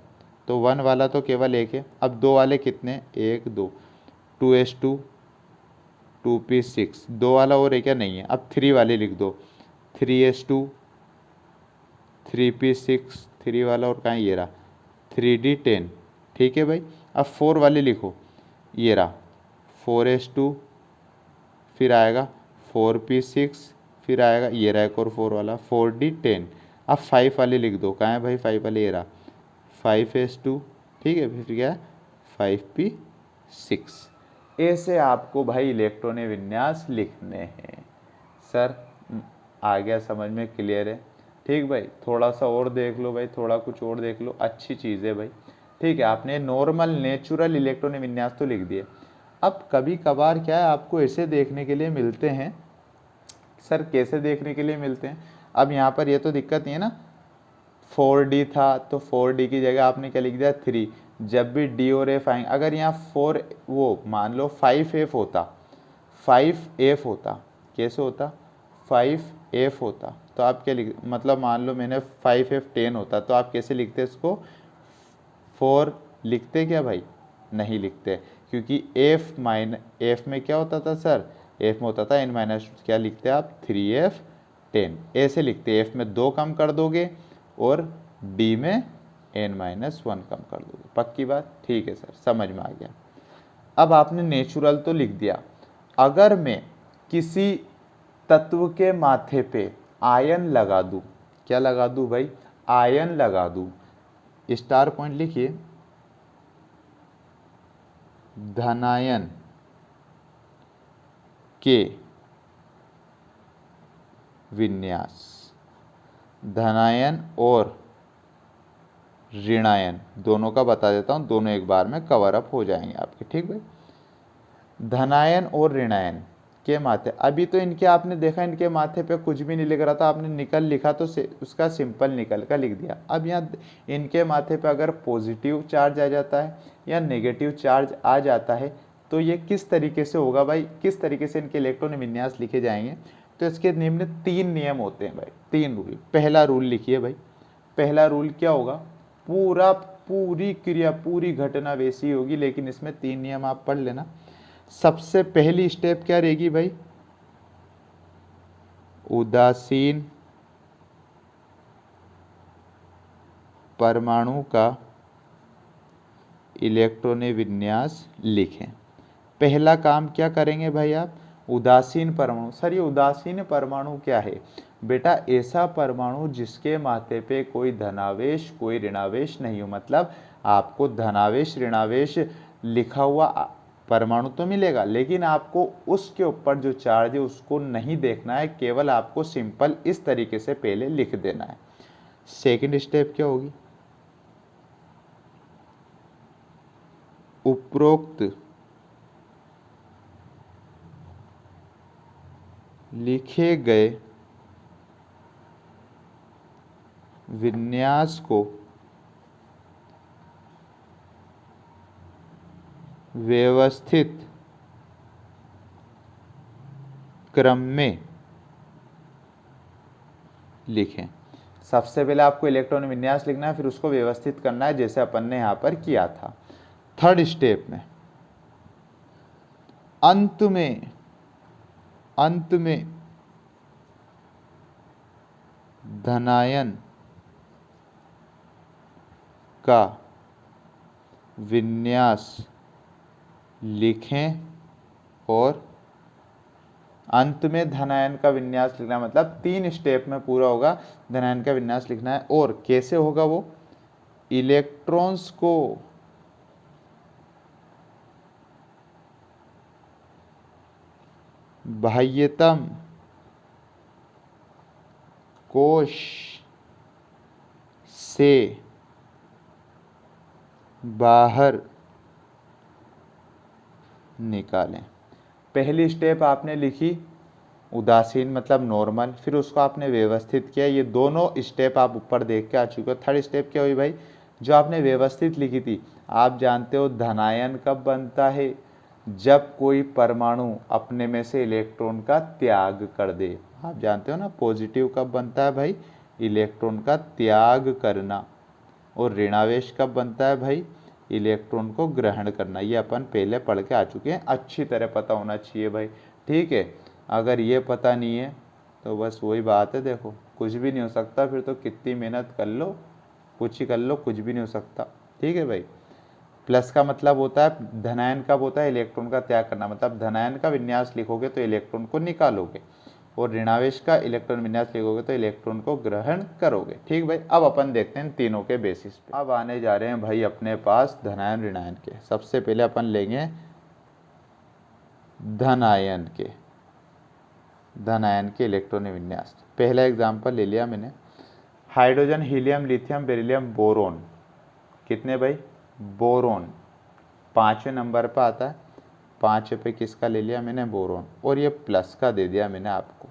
तो 1 वाला तो केवल एक है। अब 2 वाले कितने? 1 2, 2s2, 2p6, 2 वाला और एक क्या? नहीं है। अब 3 वाले लिख दो, 3s2, 3p6, 3 वाला और कहाँ? ये रहा 3d 10। ठीक है भाई, अब 4 वाले लिखो, ये रहा 4s2, फिर आएगा 4p6, फिर आएगा ये रहा एक और 4 वाला 4d 10। अब 5 वाले लिख दो, कहाँ है भाई 5 वाले? ये रहा 5s2। ठीक है, फिर क्या है? 5p6। ऐसे आपको भाई इलेक्ट्रॉनिक विन्यास लिखने हैं। सर आ गया समझ में? क्लियर है? ठीक भाई, थोड़ा सा और देख लो भाई, थोड़ा कुछ और देख लो, अच्छी चीज़ है भाई। ठीक है, आपने नॉर्मल नेचुरल इलेक्ट्रॉनिक विन्यास तो लिख दिए। अब कभी कभार क्या है, आपको ऐसे देखने के लिए मिलते हैं। सर कैसे देखने के लिए मिलते हैं? अब यहाँ पर ये तो दिक्कत नहीं है ना, 4d था तो 4d की जगह आपने क्या लिख दिया? 3। जब भी डी और एफ आएंगे, अगर यहाँ 4 वो मान लो 5F होता, 5F होता, कैसे होता 5F होता, तो आप क्या लिख, मतलब मान लो मैंने 5F 10 होता, तो आप कैसे लिखते इसको 4 लिखते क्या भाई, नहीं लिखते, क्योंकि F में क्या होता था सर, F में होता था n माइनस, क्या लिखते आप 3F 10, ऐसे लिखते, F में 2 कम कर दोगे और D में n माइनस 1 कम कर दोगे। पक्की बात, ठीक है सर, समझ में आ गया। अब आपने नेचुरल तो लिख दिया, अगर मैं किसी तत्व के माथे पे आयन लगा दूं, क्या लगा दूं भाई, आयन लगा दूं, स्टार पॉइंट लिखिए, धनायन के विन्यास, धनायन और ऋणायन दोनों का बता देता हूं, दोनों एक बार में कवर अप हो जाएंगे आपके, ठीक भाई। धनायन और ऋणायन के माथे, अभी तो इनके आपने देखा इनके माथे पे कुछ भी नहीं लिख रहा था, आपने निकल लिखा तो उसका सिंपल निकल का लिख दिया। अब यहाँ इनके माथे पे अगर पॉजिटिव चार्ज आ जाता है या नेगेटिव चार्ज आ जाता है तो ये किस तरीके से होगा भाई, किस तरीके से इनके इलेक्ट्रॉन विन्यास लिखे जाएंगे, तो इसके निम्न 3 नियम होते हैं भाई, 3 रूल। पहला रूल लिखिए भाई, पहला रूल क्या होगा, पूरी क्रिया पूरी घटना वैसी होगी, लेकिन इसमें 3 नियम आप पढ़ लेना। सबसे पहली स्टेप क्या रहेगी भाई, उदासीन परमाणु का इलेक्ट्रॉन विन्यास लिखें। पहला काम क्या करेंगे भाई आप, उदासीन परमाणु। सर ये उदासीन परमाणु क्या है बेटा, ऐसा परमाणु जिसके माथे पे कोई धनावेश कोई ऋणावेश नहीं हो, मतलब आपको धनावेश ऋणावेश लिखा हुआ परमाणु तो मिलेगा, लेकिन आपको उसके ऊपर जो चार्ज है उसको नहीं देखना है, केवल आपको सिंपल इस तरीके से पहले लिख देना है। सेकंड स्टेप क्या होगी, उपरोक्त लिखे गए विन्यास को व्यवस्थित क्रम में लिखें। सबसे पहले आपको इलेक्ट्रॉन विन्यास लिखना है, फिर उसको व्यवस्थित करना है जैसे अपन ने यहां पर किया था। थर्ड स्टेप में अंत में धनायन का विन्यास लिखें, और अंत में धनायन का विन्यास लिखना, मतलब 3 स्टेप में पूरा होगा, धनायन का विन्यास लिखना है। और कैसे होगा वो, इलेक्ट्रॉन्स को बाह्यतम कोश से बाहर निकालें। पहली स्टेप आपने लिखी उदासीन मतलब नॉर्मल, फिर उसको आपने व्यवस्थित किया, ये दोनों स्टेप आप ऊपर देख के आ चुके हो। थर्ड स्टेप क्या हुई भाई, जो आपने व्यवस्थित लिखी थी, आप जानते हो धनायन कब बनता है, जब कोई परमाणु अपने में से इलेक्ट्रॉन का त्याग कर दे। आप जानते हो ना, पॉजिटिव कब बनता है भाई, इलेक्ट्रॉन का त्याग करना। और ऋणावेश कब बनता है भाई, इलेक्ट्रॉन को ग्रहण करना। ये अपन पहले पढ़ के आ चुके हैं, अच्छी तरह पता होना चाहिए भाई, ठीक है। अगर ये पता नहीं है तो बस वही बात है, देखो कुछ भी नहीं हो सकता, फिर तो कितनी मेहनत कर लो, कुछ ही कर लो, कुछ भी नहीं हो सकता, ठीक है भाई। प्लस का मतलब होता है, धनायन कब होता है, इलेक्ट्रॉन का त्याग करना, मतलब धनायन का विन्यास लिखोगे तो इलेक्ट्रॉन को निकालोगे, और ऋणावेश का इलेक्ट्रॉन विन्यास लिखोगे तो इलेक्ट्रॉन को ग्रहण करोगे, ठीक भाई। अब अपन देखते हैं तीनों के बेसिस पे। अब आने जा रहे हैं भाई अपने पास धनायन ऋणायन के। सबसे पहले अपन लेंगे धनायन के इलेक्ट्रॉन विन्यास। पहला एग्जाम्पल ले लिया मैंने, hydrogen helium lithium beryllium boron. कितने भाई, बोरोन 5वें नंबर पर आता है, 5 पे किसका ले लिया मैंने, बोरोन, और ये प्लस का दे दिया मैंने आपको।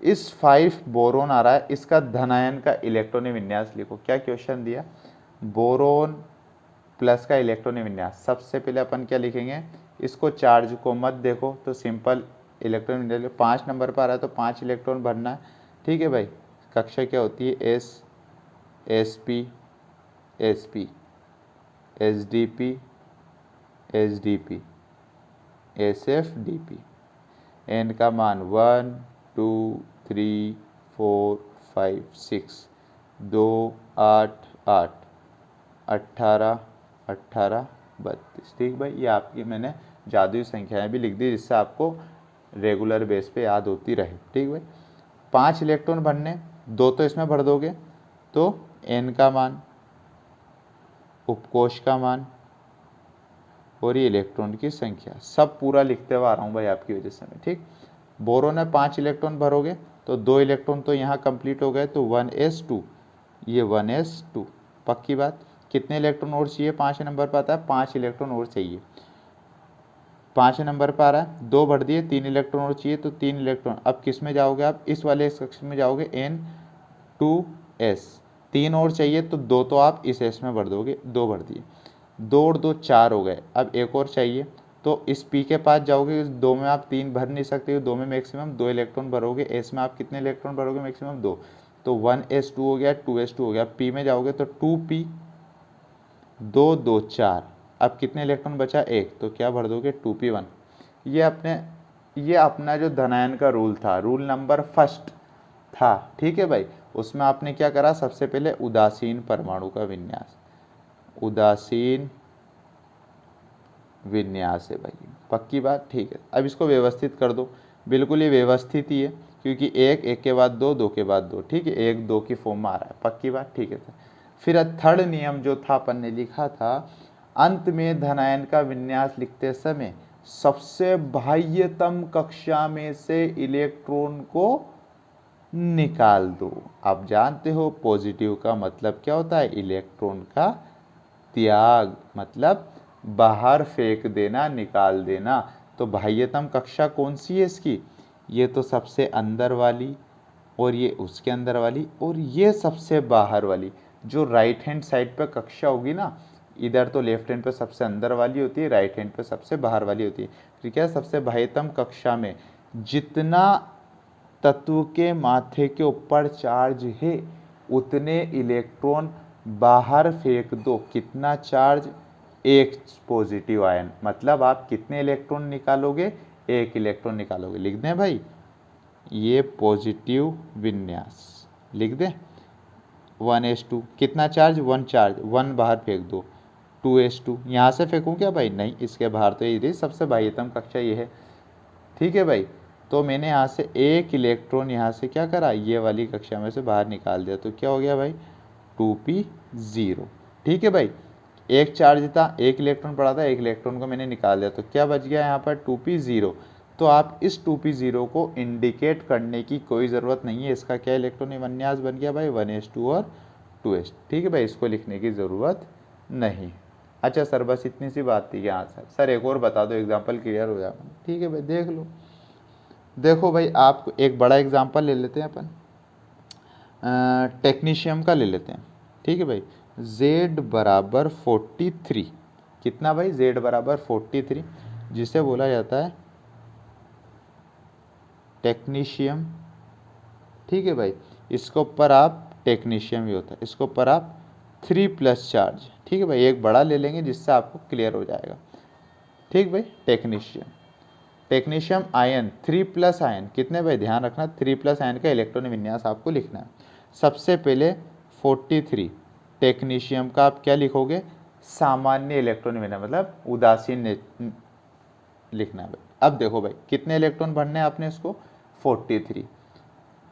इस 5 बोरोन आ रहा है, इसका धनायन का इलेक्ट्रॉन विन्यास लिखो। क्या क्वेश्चन दिया, बोरोन प्लस का इलेक्ट्रॉनिक विन्यास। सबसे पहले अपन क्या लिखेंगे, इसको चार्ज को मत देखो तो सिंपल इलेक्ट्रॉन विन्यास 5 नंबर पर आ रहा है तो 5 इलेक्ट्रॉन भरना है। ठीक है भाई, कक्षा क्या होती है, S, S P, S P, S D P, S D P, S F D P. N का मान 1 2 3 4 5 6, 2 8 8, 18 18 32। ठीक भाई, ये आपकी मैंने जादुई संख्याएं भी लिख दी जिससे आपको रेगुलर बेस पे याद होती रहे। ठीक भाई, 5 इलेक्ट्रॉन भरने, 2 तो इसमें भर दोगे तो एन का मान, उपकोष का मान और ये इलेक्ट्रॉन की संख्या सब पूरा लिखते हुए आ रहा हूँ भाई आपकी वजह से मैं। ठीक, बोरोन में 5 इलेक्ट्रॉन भरोगे तो 2 इलेक्ट्रॉन तो यहाँ कंप्लीट हो गए तो 1s2, ये 1s2 पक्की बात। कितने इलेक्ट्रॉन और चाहिए, 5 नंबर पर आता है, 5 इलेक्ट्रॉन और चाहिए। 5 नंबर पर आ रहा है, 2 भर दिए, 3 इलेक्ट्रॉन और चाहिए तो 3 इलेक्ट्रॉन। अब किस में जाओगे आप, इस वाले सेक्शन में जाओगे, N2s। 3 और चाहिए तो 2 तो आप इस s में भर दोगे, 2 भर दिए, 2 और 2 4 हो गए। अब एक और चाहिए तो इस P के पास जाओगे, 2 में आप 3 भर नहीं सकते, 2 में मैक्सिमम 2 इलेक्ट्रॉन भरोगे। S में आप कितने इलेक्ट्रॉन भरोगे, मैक्सिमम 2, तो 1s2 हो गया, 2s2 हो गया। P में जाओगे तो 2p, 2 2 4, अब कितने इलेक्ट्रॉन बचा, 1, तो क्या भर दोगे, 2p1। ये अपना जो धनायन का रूल था, रूल नंबर फर्स्ट था। ठीक है भाई, उसमें आपने क्या करा, सबसे पहले उदासीन परमाणु का विन्यास, उदासीन विन्यास है भाई, पक्की बात। ठीक है, अब इसको व्यवस्थित कर दो, बिल्कुल ये व्यवस्थित ही है क्योंकि एक के बाद 2, 2 के बाद 2। ठीक है, 1 2 की फॉर्म में आ रहा है, पक्की बात। ठीक है, फिर थर्ड नियम जो था अपन ने लिखा था, अंत में धनायन का विन्यास लिखते समय सबसे बाह्यतम कक्षा में से इलेक्ट्रॉन को निकाल दो। आप जानते हो पॉजिटिव का मतलब क्या होता है, इलेक्ट्रॉन का त्याग, मतलब बाहर फेंक देना, निकाल देना। तो बाह्यतम कक्षा कौन सी है इसकी, ये तो सबसे अंदर वाली, और ये उसके अंदर वाली, और ये सबसे बाहर वाली। जो राइट हैंड साइड पे कक्षा होगी ना, इधर तो लेफ्ट हैंड पे सबसे अंदर वाली होती है, राइट हैंड पे सबसे बाहर वाली होती है। ठीक है, सबसे बाह्यतम कक्षा में जितना तत्व के माथे के ऊपर चार्ज है उतने इलेक्ट्रॉन बाहर फेंक दो। कितना चार्ज, 1 पॉजिटिव आयन, मतलब आप कितने इलेक्ट्रॉन निकालोगे, 1 इलेक्ट्रॉन निकालोगे। लिख दें भाई, ये पॉजिटिव विन्यास लिख दें। 1s2 कितना चार्ज, 1 चार्ज, 1 बाहर फेंक दो। 2s2 यहाँ से फेंकूँ क्या भाई, नहीं, इसके बाहर तो ये सबसे बाह्यतम कक्षा ये है। ठीक है भाई, तो मैंने यहाँ से 1 इलेक्ट्रॉन यहाँ से क्या करा, ये वाली कक्षा में से बाहर निकाल दिया, तो क्या हो गया भाई, 2p0। ठीक है भाई, 1 चार्ज था, 1 इलेक्ट्रॉन पड़ा था, 1 इलेक्ट्रॉन को मैंने निकाल दिया, तो क्या बच गया यहाँ पर, 2p0। तो आप इस 2p0 को इंडिकेट करने की कोई ज़रूरत नहीं है, इसका क्या इलेक्ट्रॉनिक विन्यास बन गया भाई, 1s2 और 2s। ठीक है भाई, इसको लिखने की ज़रूरत नहीं। अच्छा सर, बस इतनी सी बात थी। हाँ सर एक और बता दो, एग्जाम्पल क्लियर हो जाएगा। ठीक है भाई, देख लो, देखो भाई, आपको एक बड़ा एग्जाम्पल ले लेते हैं अपन, टेक्नीशियम का ले लेते हैं। ठीक है भाई, Z बराबर 43, कितना भाई, Z बराबर 43, जिसे बोला जाता है टेक्नीशियम। ठीक है भाई, इसके ऊपर आप टेक्नीशियम ही होता है, इसके ऊपर आप 3+ चार्ज। ठीक है भाई, एक बड़ा ले लेंगे जिससे आपको क्लियर हो जाएगा। ठीक भाई, टेक्नीशियम आयन 3+ आयन, कितने भाई, ध्यान रखना 3+ आयन का इलेक्ट्रॉनिक विन्यास आपको लिखना है। सबसे पहले 43 टेक्नीशियम का आप क्या लिखोगे, सामान्य इलेक्ट्रॉनिक विन्यास, मतलब उदासीन लिखना है भाई। अब देखो भाई, कितने इलेक्ट्रॉन भरने हैं आपने इसको, 43,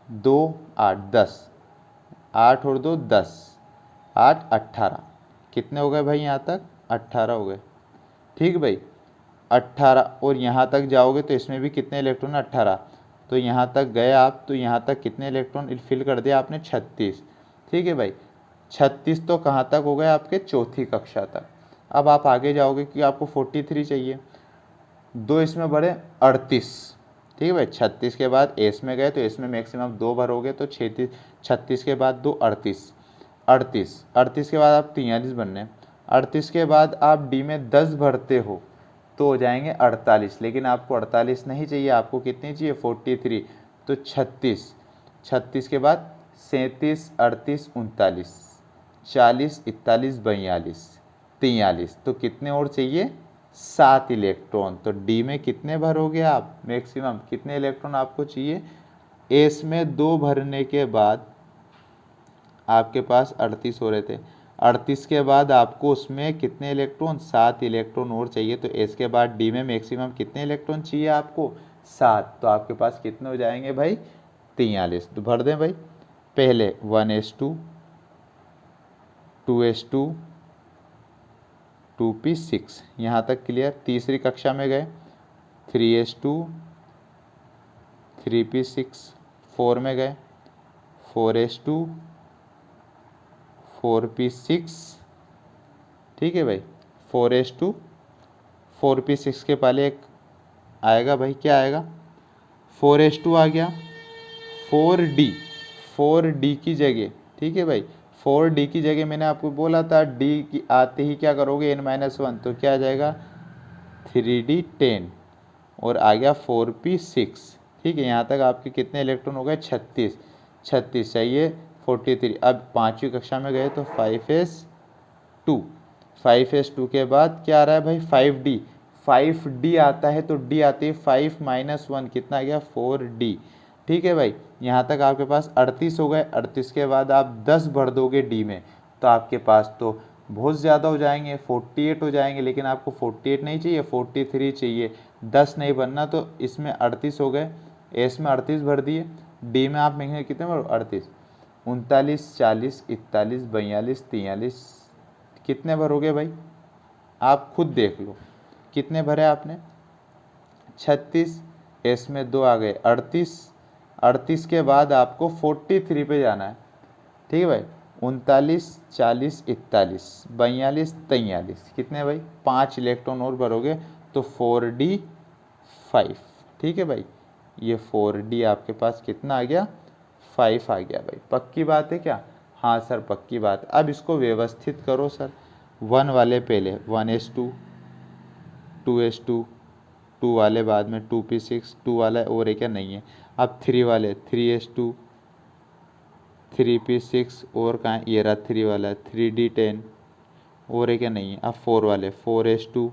2 8 10, 8 और 2 10, 8 18, कितने हो गए भाई, यहाँ तक 18 हो गए। ठीक भाई, 18, और यहाँ तक जाओगे तो इसमें भी कितने इलेक्ट्रॉन, 18, तो यहाँ तक गए आप, तो यहाँ तक कितने इलेक्ट्रॉन फिल कर दिया आपने, 36। ठीक है भाई, 36 तो कहाँ तक हो गए आपके, चौथी कक्षा तक। अब आप आगे जाओगे कि आपको 43 चाहिए, 2 इसमें भरे, 38। ठीक है भाई, 36 के बाद एस में गए तो इसमें मैक्सिमम 2 भरोगे तो 36 के बाद 2 38, 38 के बाद आप 43 बनने, 38 के बाद आप डी में 10 भरते हो तो हो जाएंगे 48, लेकिन आपको 48 नहीं चाहिए, आपको कितनी चाहिए 43, तो 36। 36 के बाद 37, 38, 39, 40, 41, 42, 43, तो कितने और चाहिए 7 इलेक्ट्रॉन। तो डी में कितने भरोगे आप, मैक्सिमम कितने इलेक्ट्रॉन आपको चाहिए। एस में 2 भरने के बाद आपके पास 38 हो रहे थे, 38 के बाद आपको उसमें कितने इलेक्ट्रॉन 7 इलेक्ट्रॉन और चाहिए। तो एस के बाद डी में मैक्सिमम कितने इलेक्ट्रॉन चाहिए आपको 7, तो आपके पास कितने हो जाएंगे भाई 43। तो भर दें भाई, पहले 1s2, 2s2, 2p6, यहाँ तक क्लियर। तीसरी कक्षा में गए 3s2, 3p6, 4 में गए 4s2, 4p6, ठीक है भाई 4s2, 4p6 के पहले एक आएगा भाई, क्या आएगा 4s2 आ गया, 4d, 4d की जगह, ठीक है भाई 4d की जगह मैंने आपको बोला था d की आते ही क्या करोगे n-1, तो क्या आ जाएगा 3d 10 और आ गया 4p6, ठीक है। यहाँ तक आपके कितने इलेक्ट्रॉन हो गए 36, 36 चाहिए 43। अब 5वीं कक्षा में गए तो 5s2, 5s2 के बाद क्या आ रहा है भाई 5d, 5d आता है तो d आती है 5 - 1, कितना आ गया 4d, ठीक है भाई। यहाँ तक आपके पास 38 हो गए। 38 के बाद आप 10 भर दोगे डी में तो आपके पास तो बहुत ज़्यादा हो जाएंगे, 48 हो जाएंगे, लेकिन आपको 48 नहीं चाहिए 43 चाहिए, 10 नहीं बनना, तो इसमें 38 हो गए, एस में 38 भर दिए, डी में आप महंगे कितने भरो 38, 39, 40, 41, 42, 43, कितने भरोगे भाई आप खुद देख लो कितने भरे आपने 36, एस में 2 आ गए 38, 38 के बाद आपको 43 पे जाना है, ठीक है भाई 39, 40, 41, 42, 43, कितने भाई 5 इलेक्ट्रॉन और भरोगे तो 4d 5, ठीक है भाई ये 4d आपके पास कितना आ गया 5 आ गया भाई। पक्की बात है क्या, हाँ सर पक्की बात। अब इसको व्यवस्थित करो सर, 1 वाले पहले 1s2, 2s2, 2 वाले बाद में 2p6, 2 वाला और है क्या नहीं है। अब 3 वाले 3s2, 3p6 और कहाँ ये रहा 3 वाला 3d10 और है क्या नहीं है। अब 4 वाले 4s2,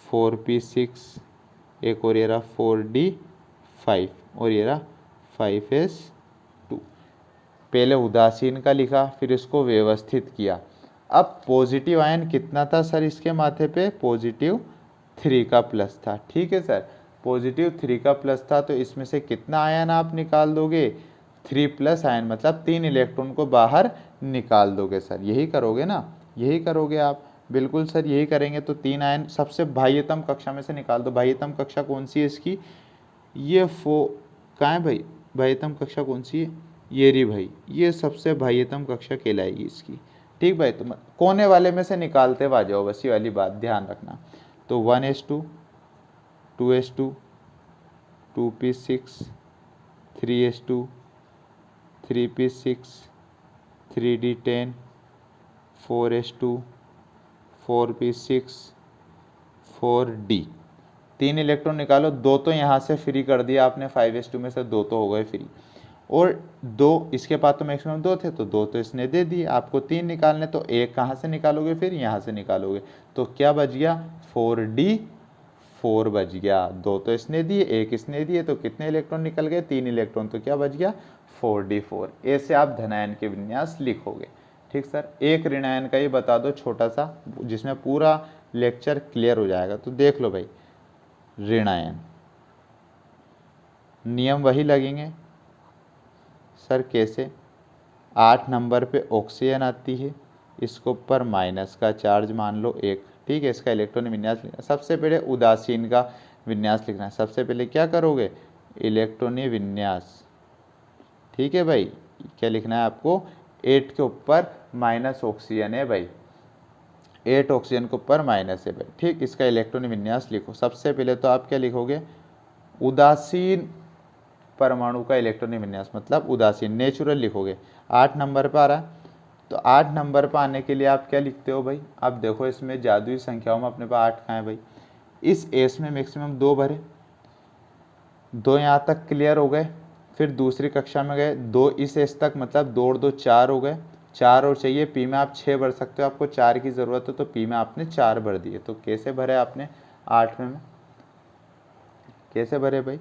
4p6, एक और ये रहा 4d5 और ये रहा 5s2। पहले उदासीन का लिखा फिर इसको व्यवस्थित किया। अब पॉजिटिव आयन कितना था सर इसके माथे पे, पॉजिटिव 3 का प्लस था, ठीक है सर पॉजिटिव 3 का प्लस था, तो इसमें से कितना आयन आप निकाल दोगे 3 प्लस आयन, मतलब 3 इलेक्ट्रॉन को बाहर निकाल दोगे सर, यही करोगे ना, यही करोगे आप, बिल्कुल सर यही करेंगे। तो 3 आयन सबसे बाह्यतम कक्षा में से निकाल दो। बाह्यतम कक्षा कौन सी है इसकी, ये कहाँ है भाई बाह्यतम कक्षा कौन सी है, ये रही भाई, ये सबसे बाह्यतम कक्षा कहलाएगी इसकी, ठीक भाई। तो कोने वाले में से निकालते हुए आ जाओ, बस ये वाली बात ध्यान रखना। तो 1s2, 2s2, 2p6, 3s2, 3p6, 3d10, 4s2, 4p6, 4d, 3 electron निकालो। 2 तो यहाँ से फ्री कर दिया आपने, 5s2 में से 2 तो हो गए फ्री, और 2 इसके पास तो मैक्सिमम 2 थे तो 2 तो इसने दे दिए। आपको 3 निकालने, तो एक कहाँ से निकालोगे फिर यहाँ से निकालोगे, तो क्या बच गया 4d4 बच गया। 2 तो इसने दिए एक इसने दिए, तो कितने इलेक्ट्रॉन निकल गए 3 इलेक्ट्रॉन, तो क्या बच गया 4d4। ऐसे आप धनायन के विन्यास लिखोगे, ठीक सर। एक ऋणायन का ही बता दो छोटा सा, जिसमें पूरा लेक्चर क्लियर हो जाएगा। तो देख लो भाई ऋणायन, नियम वही लगेंगे सर कैसे, 8 नंबर पे ऑक्सीजन आती है, इसको ऊपर माइनस का चार्ज मान लो 1, ठीक है। इसका इलेक्ट्रॉन विन्यास लिखना, सबसे पहले उदासीन का विन्यास लिखना है। सबसे पहले क्या करोगे इलेक्ट्रॉनीय विन्यास, ठीक है भाई। क्या लिखना है आपको 8 के ऊपर माइनस ऑक्सीजन है भाई, 8 ऑक्सीजन के ऊपर माइनस है भाई, ठीक। इसका इलेक्ट्रॉनिक विन्यास लिखो। सबसे पहले तो आप क्या लिखोगे उदासीन परमाणु का इलेक्ट्रॉनिक विन्यास, मतलब उदासीन नेचुरल लिखोगे। 8 नंबर पर आ रहा है तो 8 नंबर पर आने के लिए आप क्या लिखते हो भाई? अब देखो इसमें जादुई संख्याओं में अपने पास 8 कहाँ है भाई? इस एस में मैक्सिमम 2 भरे, 2 यहाँ तक क्लियर हो गए। फिर दूसरी कक्षा में गए, 2 इस एस तक, मतलब 2 और 2 4 हो गए, 4 और चाहिए। पी में आप 6 भर सकते हो, आपको 4 की ज़रूरत है तो पी में आपने 4 भर दिए। तो कैसे भरे आपने 8 में कैसे भरे भाई?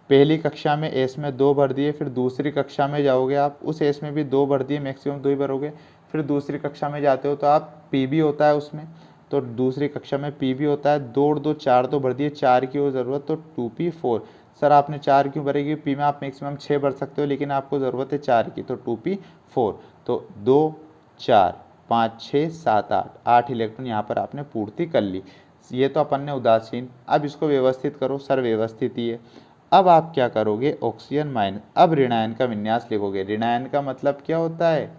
पहली कक्षा में एस में 2 भर दिए, फिर दूसरी कक्षा में जाओगे आप, उस एस में भी 2 भर दिए, मैक्सिमम 2 ही भरोगे। फिर दूसरी कक्षा में जाते हो तो आप पी भी होता है उसमें, तो दूसरी कक्षा में पी भी होता है। 2 और 2 4 तो भर दिए, 4 की हो ज़रूरत, तो 2p 4। सर आपने 4 क्यों भरेगी? पी में आप मैक्सिमम 6 भर सकते हो, लेकिन आपको ज़रूरत है 4 की, तो 2p 4। तो 2 4 5 6 7 8 इलेक्ट्रॉन यहाँ पर आपने पूर्ति कर ली। ये तो अपन ने उदासीन। अब इसको व्यवस्थित करो, सर व्यवस्थित ही है। अब आप क्या करोगे? ऑक्सीजन माइनस, अब ऋणायन का विन्यास लिखोगे। ऋणायन का मतलब क्या होता है?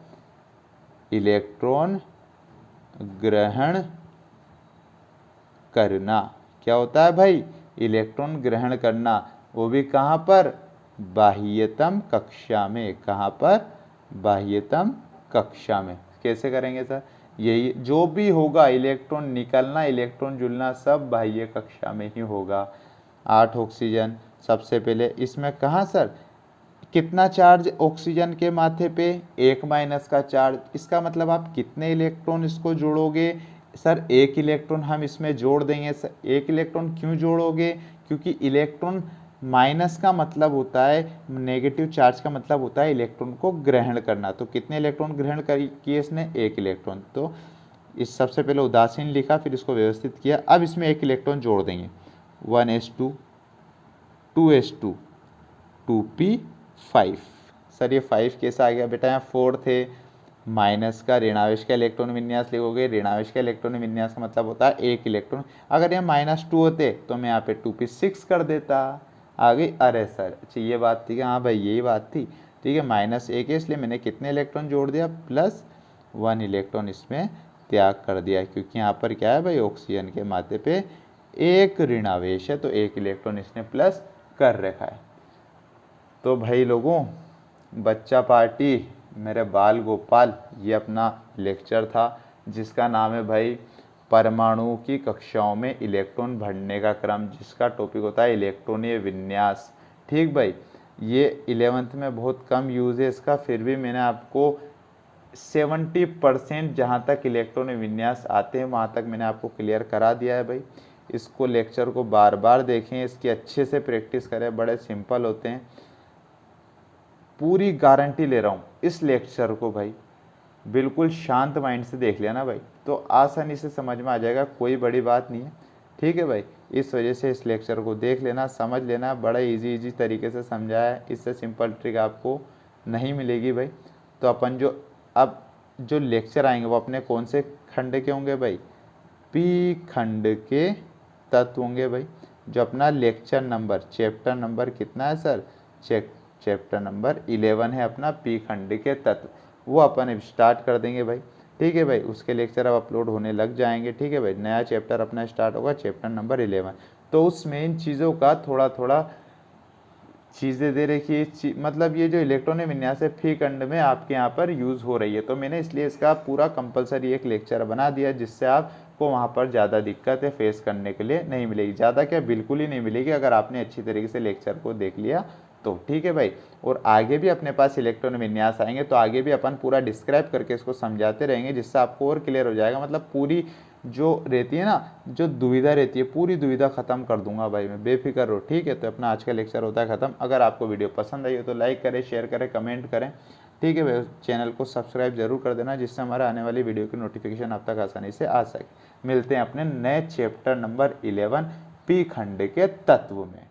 इलेक्ट्रॉन ग्रहण करना। क्या होता है भाई? इलेक्ट्रॉन ग्रहण करना, वो भी कहाँ पर? बाह्यतम कक्षा में। कहाँ पर? बाह्यतम कक्षा में। कैसे करेंगे सर? यही जो भी होगा, इलेक्ट्रॉन निकलना, इलेक्ट्रॉन जुड़ना, सब बाह्य कक्षा में ही होगा। 8 ऑक्सीजन, सबसे पहले इसमें कहाँ सर? कितना चार्ज ऑक्सीजन के माथे पे? 1 माइनस का चार्ज। इसका मतलब आप कितने इलेक्ट्रॉन इसको जोड़ोगे? सर 1 इलेक्ट्रॉन हम इसमें जोड़ देंगे। सर 1 इलेक्ट्रॉन क्यों जोड़ोगे? क्योंकि इलेक्ट्रॉन माइनस का मतलब होता है, नेगेटिव चार्ज का मतलब होता है इलेक्ट्रॉन को ग्रहण करना। तो कितने इलेक्ट्रॉन ग्रहण किए इसने? 1 इलेक्ट्रॉन। तो इस सबसे पहले उदासीन लिखा, फिर इसको व्यवस्थित किया। अब इसमें 1 इलेक्ट्रॉन जोड़ देंगे, 1s2 2s2 2p5। सर ये 5 कैसा आ गया बेटा? यहाँ 4 थे, माइनस का ऋणावेश का इलेक्ट्रॉन विन्यास लिखोगे। ऋणावेश का इलेक्ट्रॉन विन्यास का मतलब होता है 1 इलेक्ट्रॉन। अगर ये -2 होते तो मैं यहाँ पे 2p6 कर देता। आ गई? अरे सर अच्छा ये बात थी। हाँ भाई यही बात थी। ठीक है, -1 है इसलिए मैंने कितने इलेक्ट्रॉन जोड़ दिया? +1 इलेक्ट्रॉन इसमें त्याग कर दिया, क्योंकि यहाँ पर क्या है भाई? ऑक्सीजन के माथे पे 1 ऋणावेश है, तो 1 इलेक्ट्रॉन इसने प्लस कर रखा है। तो भाई लोगों, बच्चा पार्टी, मेरे बाल गोपाल, ये अपना लेक्चर था जिसका नाम है भाई परमाणु की कक्षाओं में इलेक्ट्रॉन भरने का क्रम, जिसका टॉपिक होता है इलेक्ट्रॉनीय विन्यास। ठीक भाई, ये 11th में बहुत कम यूज़ है इसका, फिर भी मैंने आपको 70% जहाँ तक इलेक्ट्रॉनीय विन्यास आते हैं वहाँ तक मैंने आपको क्लियर करा दिया है भाई। इसको लेक्चर को बार बार देखें, इसकी अच्छे से प्रैक्टिस करें, बड़े सिंपल होते हैं। पूरी गारंटी ले रहा हूँ, इस लेक्चर को भाई बिल्कुल शांत माइंड से देख लेना भाई, तो आसानी से समझ में आ जाएगा, कोई बड़ी बात नहीं है। ठीक है भाई, इस वजह से इस लेक्चर को देख लेना, समझ लेना, बड़ा इजी तरीके से समझाया है, इससे सिंपल ट्रिक आपको नहीं मिलेगी भाई। तो अपन जो लेक्चर आएंगे वो अपने कौन से खंड के होंगे भाई? पी खंड के तत्व होंगे भाई। जो अपना लेक्चर नंबर, चैप्टर नंबर कितना है सर? चैप्टर नंबर 11 है अपना, पी खंड के तत्व, वो अपन अब स्टार्ट कर देंगे भाई। ठीक है भाई, उसके लेक्चर अब अपलोड होने लग जाएंगे। ठीक है भाई, नया चैप्टर अपना स्टार्ट होगा, चैप्टर नंबर 11। तो उस मेन चीज़ों का थोड़ा थोड़ा चीज़ें दे रखी है, मतलब ये जो इलेक्ट्रॉनिक विन्यास है फी खंड में आपके यहाँ पर यूज़ हो रही है, तो मैंने इसलिए इसका पूरा कंपलसरी एक लेक्चर बना दिया, जिससे आपको वहाँ पर ज़्यादा दिक्कतें फेस करने के लिए नहीं मिलेगी। ज़्यादा क्या, बिल्कुल ही नहीं मिलेगी, अगर आपने अच्छी तरीके से लेक्चर को देख लिया तो। ठीक है भाई, और आगे भी अपने पास इलेक्ट्रॉन विन्यास आएंगे तो आगे भी अपन पूरा डिस्क्राइब करके इसको समझाते रहेंगे, जिससे आपको और क्लियर हो जाएगा। मतलब पूरी जो रहती है ना, जो दुविधा रहती है, पूरी दुविधा खत्म कर दूंगा भाई मैं, बेफिक्र रहो। ठीक है, तो अपना आज का लेक्चर होता है खत्म। अगर आपको वीडियो पसंद आई हो तो लाइक करें, शेयर करें, कमेंट करें। ठीक है भाई, चैनल को सब्सक्राइब जरूर कर देना, जिससे हमारे आने वाली वीडियो की नोटिफिकेशन आप तक आसानी से आ सके। मिलते हैं अपने नए चैप्टर नंबर 11 पी खंड के तत्व में।